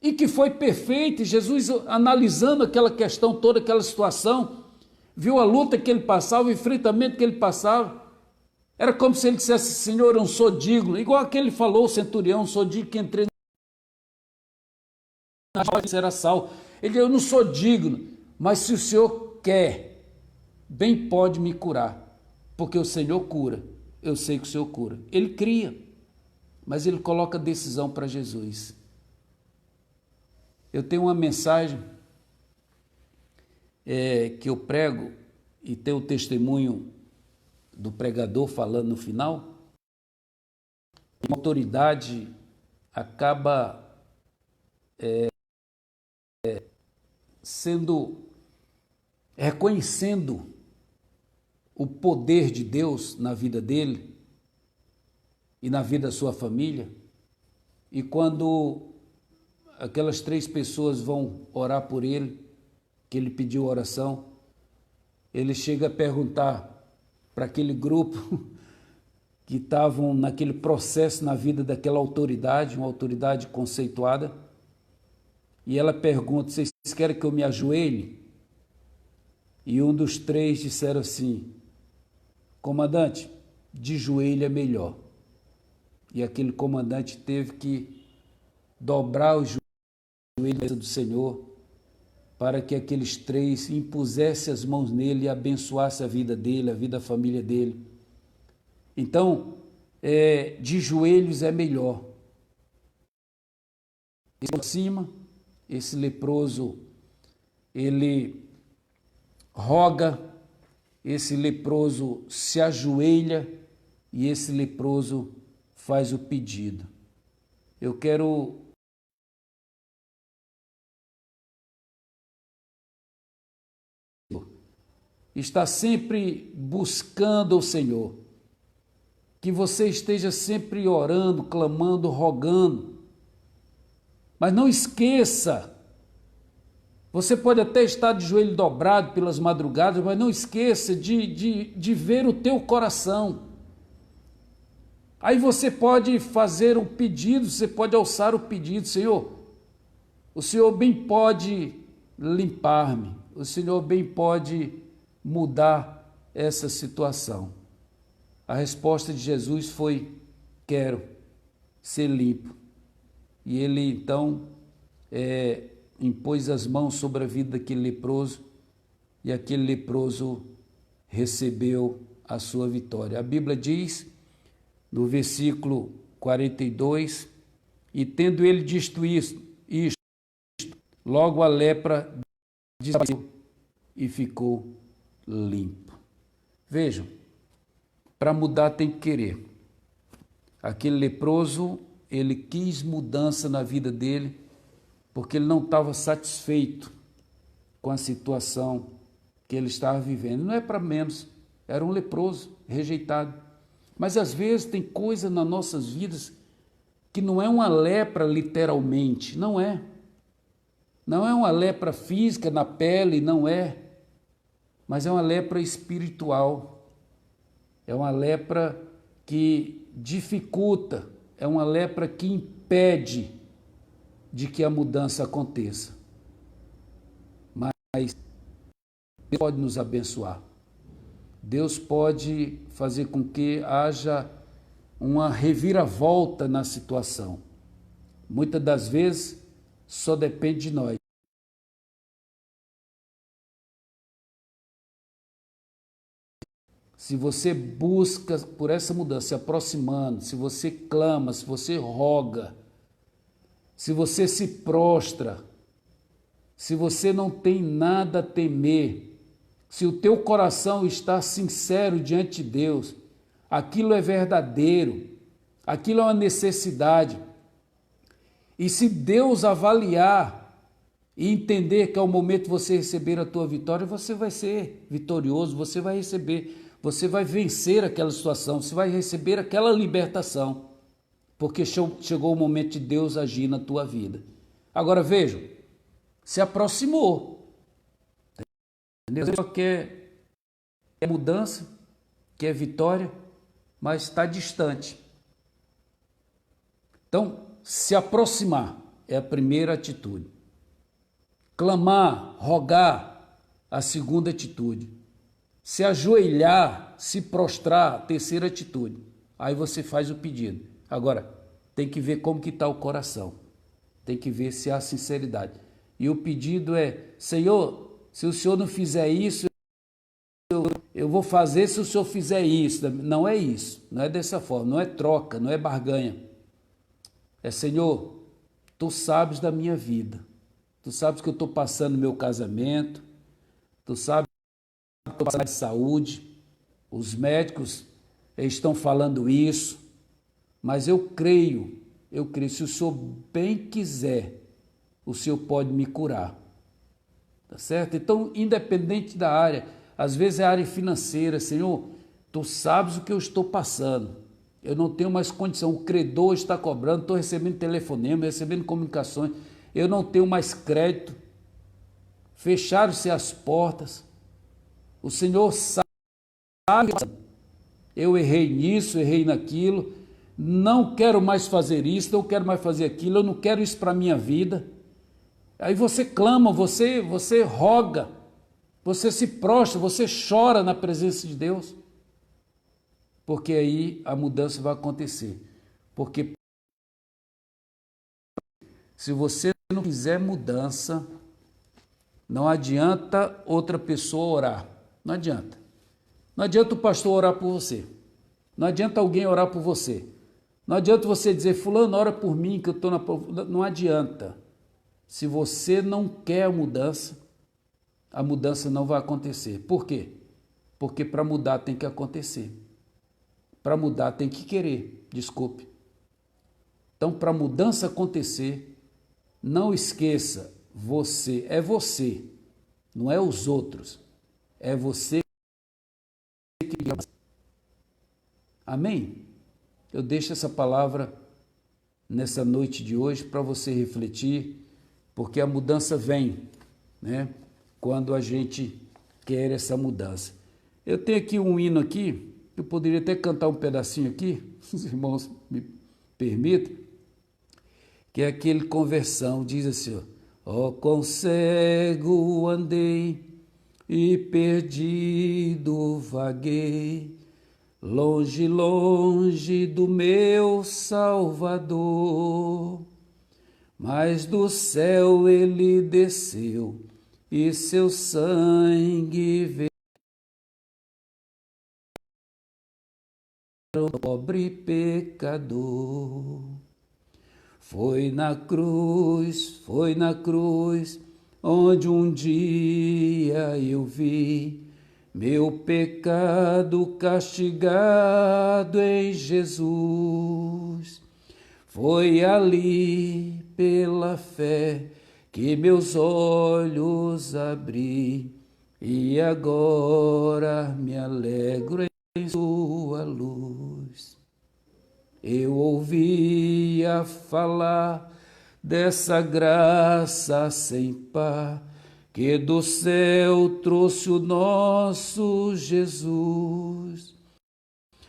A: e que foi perfeito. Jesus, analisando aquela questão toda, aquela situação, viu a luta que ele passava, o enfrentamento que ele passava. Era como se ele dissesse: Senhor, eu não sou digno, igual aquele falou, o centurião: não sou digno que entrei na era sal. Ele disse: eu não sou digno, mas se o Senhor quer, bem pode me curar, porque o Senhor cura. Eu sei que o Senhor cura. Ele cria, mas ele coloca a decisão para Jesus. Eu tenho uma mensagem que eu prego, e tem o testemunho do pregador falando no final. A autoridade acaba reconhecendo o poder de Deus na vida dele e na vida da sua família. E quando aquelas 3 pessoas vão orar por ele, que ele pediu oração, ele chega a perguntar para aquele grupo que estavam naquele processo na vida daquela autoridade, uma autoridade conceituada, e ela pergunta: vocês querem que eu me ajoelhe? E um dos 3 disseram assim: comandante, de joelho é melhor. E aquele comandante teve que dobrar os joelhos do Senhor, para que aqueles 3 impusessem as mãos nele e abençoassem a vida dele, a vida da família dele. Então, de joelhos é melhor. Acima, esse leproso, ele roga, esse leproso se ajoelha e esse leproso faz o pedido. Eu quero estar sempre buscando ao Senhor, que você esteja sempre orando, clamando, rogando, mas não esqueça. Você pode até estar de joelho dobrado pelas madrugadas, mas não esqueça de ver o teu coração. Aí você pode fazer um pedido, você pode alçar o pedido: Senhor, o Senhor bem pode limpar-me, o Senhor bem pode mudar essa situação. A resposta de Jesus foi: quero ser limpo. E ele então impôs as mãos sobre a vida daquele leproso, e aquele leproso recebeu a sua vitória. A Bíblia diz, no versículo 42, e tendo ele dito isto, logo a lepra desapareceu e ficou limpo. Vejam, para mudar tem que querer. Aquele leproso, ele quis mudança na vida dele, porque ele não estava satisfeito com a situação que ele estava vivendo. Não é para menos, era um leproso, rejeitado. Mas às vezes tem coisa nas nossas vidas que não é uma lepra literalmente, não é. Não é uma lepra física na pele, não é. Mas é uma lepra espiritual. É uma lepra que dificulta, é uma lepra que impede de que a mudança aconteça. Mas Deus pode nos abençoar. Deus pode fazer com que haja uma reviravolta na situação. Muitas das vezes só depende de nós. Se você busca por essa mudança, se aproximando, se você clama, se você roga, se você se prostra, se você não tem nada a temer, se o teu coração está sincero diante de Deus, aquilo é verdadeiro, aquilo é uma necessidade. E se Deus avaliar e entender que é o momento de você receber a tua vitória, você vai ser vitorioso, você vai receber, você vai vencer aquela situação, você vai receber aquela libertação. Porque chegou o momento de Deus agir na tua vida. Agora vejam, se aproximou. Deus só quer mudança, quer vitória, mas está distante. Então, se aproximar é a primeira atitude. Clamar, rogar, a segunda atitude. Se ajoelhar, se prostrar, a terceira atitude. Aí você faz o pedido. Agora, tem que ver como que está o coração. Tem que ver se há sinceridade. E o pedido é, Senhor, se o Senhor não fizer isso, eu vou fazer se o Senhor fizer isso. Não é isso, não é dessa forma, não é troca, não é barganha. É, Senhor, Tu sabes da minha vida. Tu sabes que eu estou passando no meu casamento. Tu sabes que eu estou passando de saúde. Os médicos estão falando isso. Mas eu creio, se o Senhor bem quiser, o Senhor pode me curar. Tá certo? Então, independente da área, às vezes é a área financeira, Senhor, Tu sabes o que eu estou passando. Eu não tenho mais condição, o credor está cobrando, estou recebendo telefonema, recebendo comunicações, eu não tenho mais crédito, fecharam-se as portas, o Senhor sabe, eu errei nisso, errei naquilo, não quero mais fazer isso, não quero mais fazer aquilo, eu não quero isso para a minha vida. Aí você clama, você roga, você se prostra, você chora na presença de Deus. Porque aí a mudança vai acontecer. Porque se você não fizer mudança, não adianta outra pessoa orar. Não adianta. Não adianta o pastor orar por você. Não adianta alguém orar por você. Não adianta você dizer, fulano, ora por mim que eu estou na... Não adianta. Se você não quer a mudança não vai acontecer. Por quê? Porque para mudar tem que acontecer. Para mudar tem que querer, desculpe. Então, para a mudança acontecer, não esqueça, você, não é os outros, é você que ama. Amém? Eu deixo essa palavra nessa noite de hoje para você refletir, porque a mudança vem, né? Quando a gente quer essa mudança. Eu tenho aqui um hino aqui, eu poderia até cantar um pedacinho aqui, se os irmãos me permitem, que é aquele conversão, diz assim, ó, quão cego andei e perdido vaguei, longe, longe do meu Salvador, mas do céu ele desceu e seu sangue veio para o pobre pecador. Foi na cruz, onde um dia eu vi meu pecado castigado em Jesus. Foi ali, pela fé, que meus olhos abri, e agora me alegro em sua luz. Eu ouvia falar dessa graça sem par, que do céu trouxe o nosso Jesus.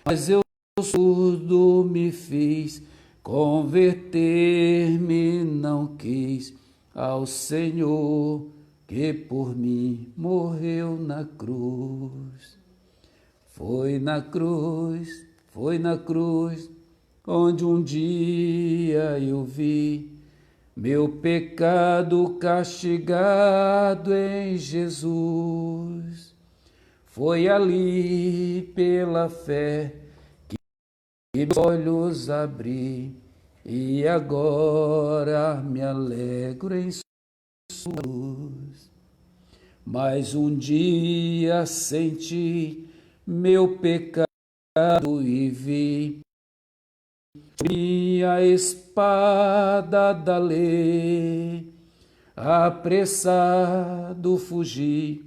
A: Mas eu surdo me fiz, converter-me não quis ao Senhor, que por mim morreu na cruz. Foi na cruz, onde um dia eu vi meu pecado castigado em Jesus. Foi ali, pela fé, que meus olhos abri, e agora me alegro em sua luz. Mas um dia senti meu pecado e vi minha espada da lei, apressado fugi,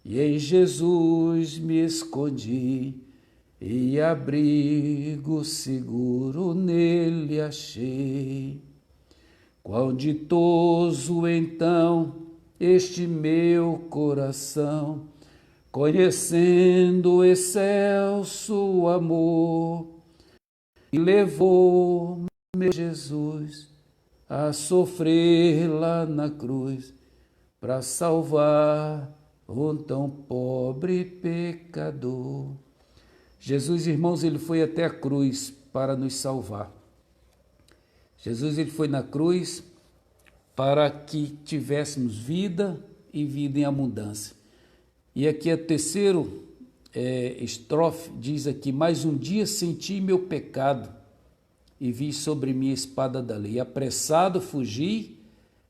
A: e em Jesus me escondi, e abrigo seguro nele achei. Quão ditoso então este meu coração, conhecendo o excelso amor, e levou meu Jesus a sofrer lá na cruz, para salvar um tão pobre pecador. Jesus, irmãos, ele foi até a cruz para nos salvar. Jesus, ele foi na cruz para que tivéssemos vida e vida em abundância. E aqui a terceiro estrofe diz aqui: mais um dia senti meu pecado e vi sobre mim a espada da lei. Apressado fugi,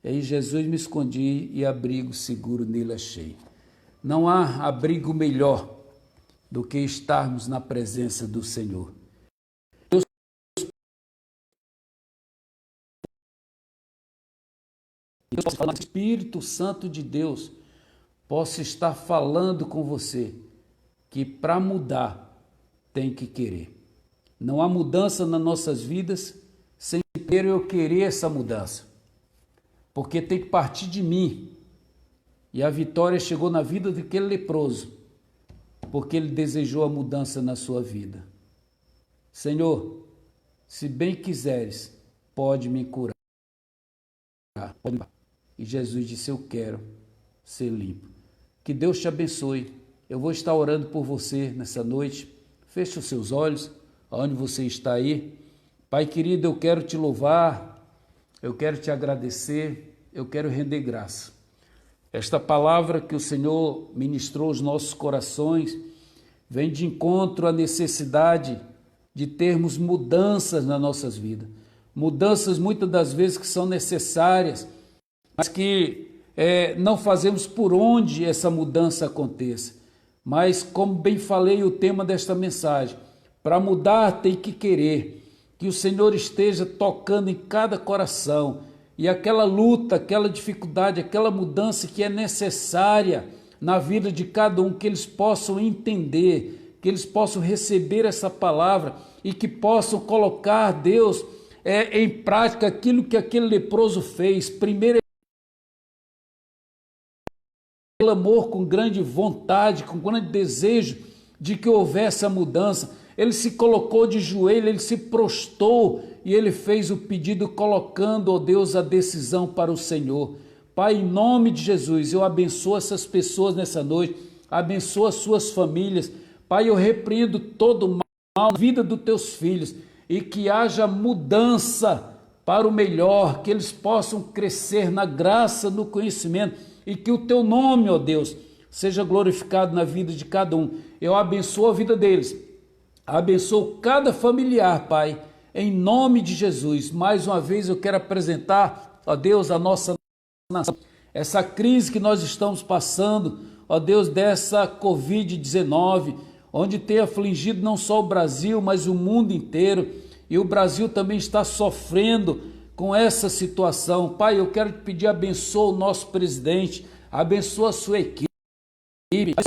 A: em Jesus me escondi e abrigo seguro nele achei. Não há abrigo melhor do que estarmos na presença do Senhor. O Espírito Santo de Deus possa estar falando com você que para mudar tem que querer. Não há mudança nas nossas vidas sem primeiro eu querer essa mudança, porque tem que partir de mim. E a vitória chegou na vida daquele leproso, porque ele desejou a mudança na sua vida. Senhor, se bem quiseres, pode me curar. E Jesus disse: eu quero ser limpo. Que Deus te abençoe. Eu vou estar orando por você nessa noite. Feche os seus olhos, aonde você está aí. Pai querido, eu quero te louvar, eu quero te agradecer, eu quero render graça. Esta palavra que o Senhor ministrou aos nossos corações vem de encontro à necessidade de termos mudanças nas nossas vidas. Mudanças muitas das vezes que são necessárias, mas que não fazemos por onde essa mudança aconteça. Mas, como bem falei, o tema desta mensagem, para mudar tem que querer, que o Senhor esteja tocando em cada coração, e aquela luta, aquela dificuldade, aquela mudança que é necessária na vida de cada um, que eles possam entender, que eles possam receber essa palavra e que possam colocar, Deus, em prática aquilo que aquele leproso fez. Primeiro, ele clamou com grande vontade, com grande desejo de que houvesse a mudança. Ele se colocou de joelho, ele se prostrou e ele fez o pedido colocando, ó Deus, a decisão para o Senhor. Pai, em nome de Jesus, eu abençoo essas pessoas nessa noite, abençoo as suas famílias. Pai, eu repreendo todo o mal na vida dos teus filhos e que haja mudança para o melhor, que eles possam crescer na graça, no conhecimento e que o teu nome, ó Deus, seja glorificado na vida de cada um. Eu abençoo a vida deles, abençoo cada familiar, Pai, em nome de Jesus. Mais uma vez eu quero apresentar, ó Deus, a nossa nação, essa crise que nós estamos passando, ó Deus, dessa Covid-19, onde tem afligido não só o Brasil, mas o mundo inteiro, e o Brasil também está sofrendo com essa situação. Pai, eu quero te pedir, abençoa o nosso presidente, abençoa a sua equipe,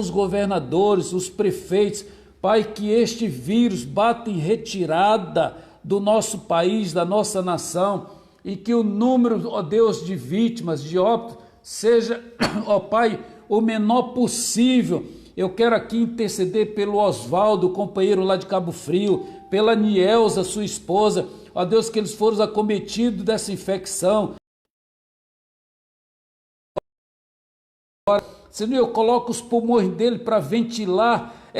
A: os governadores, os prefeitos, Pai, que este vírus bata em retirada do nosso país, da nossa nação, e que o número, ó Deus, de vítimas, de óbitos, seja, ó Pai, o menor possível. Eu quero aqui interceder pelo Oswaldo, companheiro lá de Cabo Frio, pela Nielza, sua esposa, ó Deus, que eles foram acometidos dessa infecção. Senhor, eu coloco os pulmões dele para ventilar,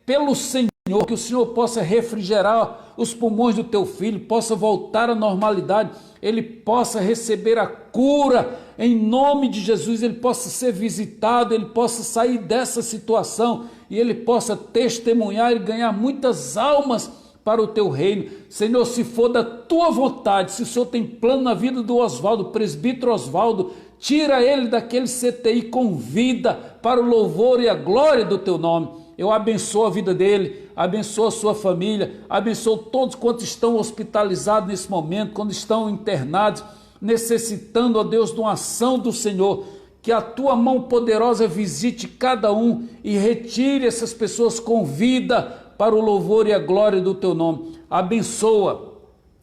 A: pelo Senhor, que o Senhor possa refrigerar os pulmões do teu filho, possa voltar à normalidade, ele possa receber a cura, em nome de Jesus, ele possa ser visitado, ele possa sair dessa situação e ele possa testemunhar e ganhar muitas almas para o teu reino. Senhor, se for da tua vontade, se o Senhor tem plano na vida do Oswaldo, presbítero Oswaldo, tira ele daquele CTI com vida para o louvor e a glória do teu nome. Eu abençoo a vida dele, abençoo a sua família, abençoo todos quantos estão hospitalizados nesse momento, quando estão internados, necessitando, ó Deus, de uma ação do Senhor, que a tua mão poderosa visite cada um e retire essas pessoas com vida para o louvor e a glória do teu nome. Abençoa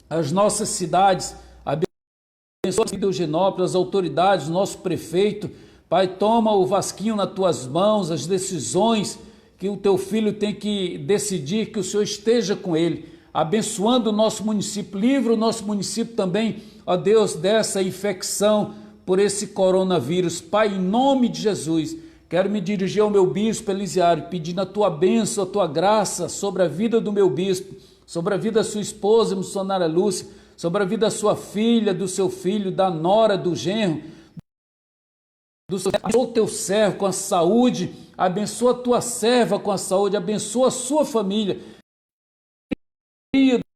A: as nossas cidades, abençoa a Eugenópolis, as autoridades, nosso prefeito, Pai, toma o Vasquinho nas tuas mãos, as decisões que o teu filho tem que decidir, que o Senhor esteja com ele, abençoando o nosso município, livra o nosso município também, ó Deus, dessa infecção por esse coronavírus. Pai, em nome de Jesus, quero me dirigir ao meu bispo Elisiário, pedindo a tua bênção, a tua graça sobre a vida do meu bispo, sobre a vida da sua esposa, missionária Lúcia, sobre a vida da sua filha, do seu filho, da nora, do genro, abençoa o teu servo com a saúde, abençoa a tua serva com a saúde, abençoa a sua família,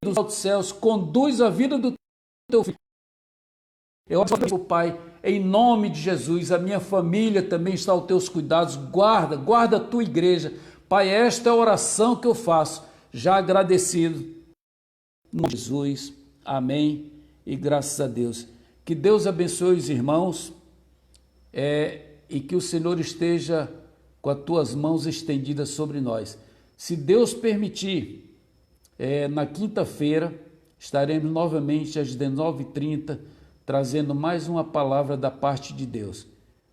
A: dos altos céus, conduz a vida do teu filho. Eu oro, Pai, em nome de Jesus, a minha família também está aos teus cuidados, guarda a tua igreja. Pai, esta é a oração que eu faço, já agradecido, em nome de Jesus, amém, e graças a Deus. Que Deus abençoe os irmãos, e que o Senhor esteja com as tuas mãos estendidas sobre nós. Se Deus permitir, na quinta-feira, estaremos novamente às 19h30, trazendo mais uma palavra da parte de Deus.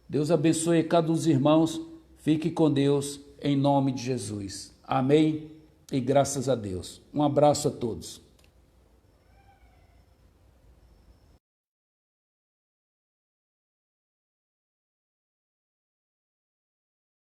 A: Deus abençoe cada um dos irmãos, fique com Deus, em nome de Jesus. Amém e graças a Deus. Um abraço a todos.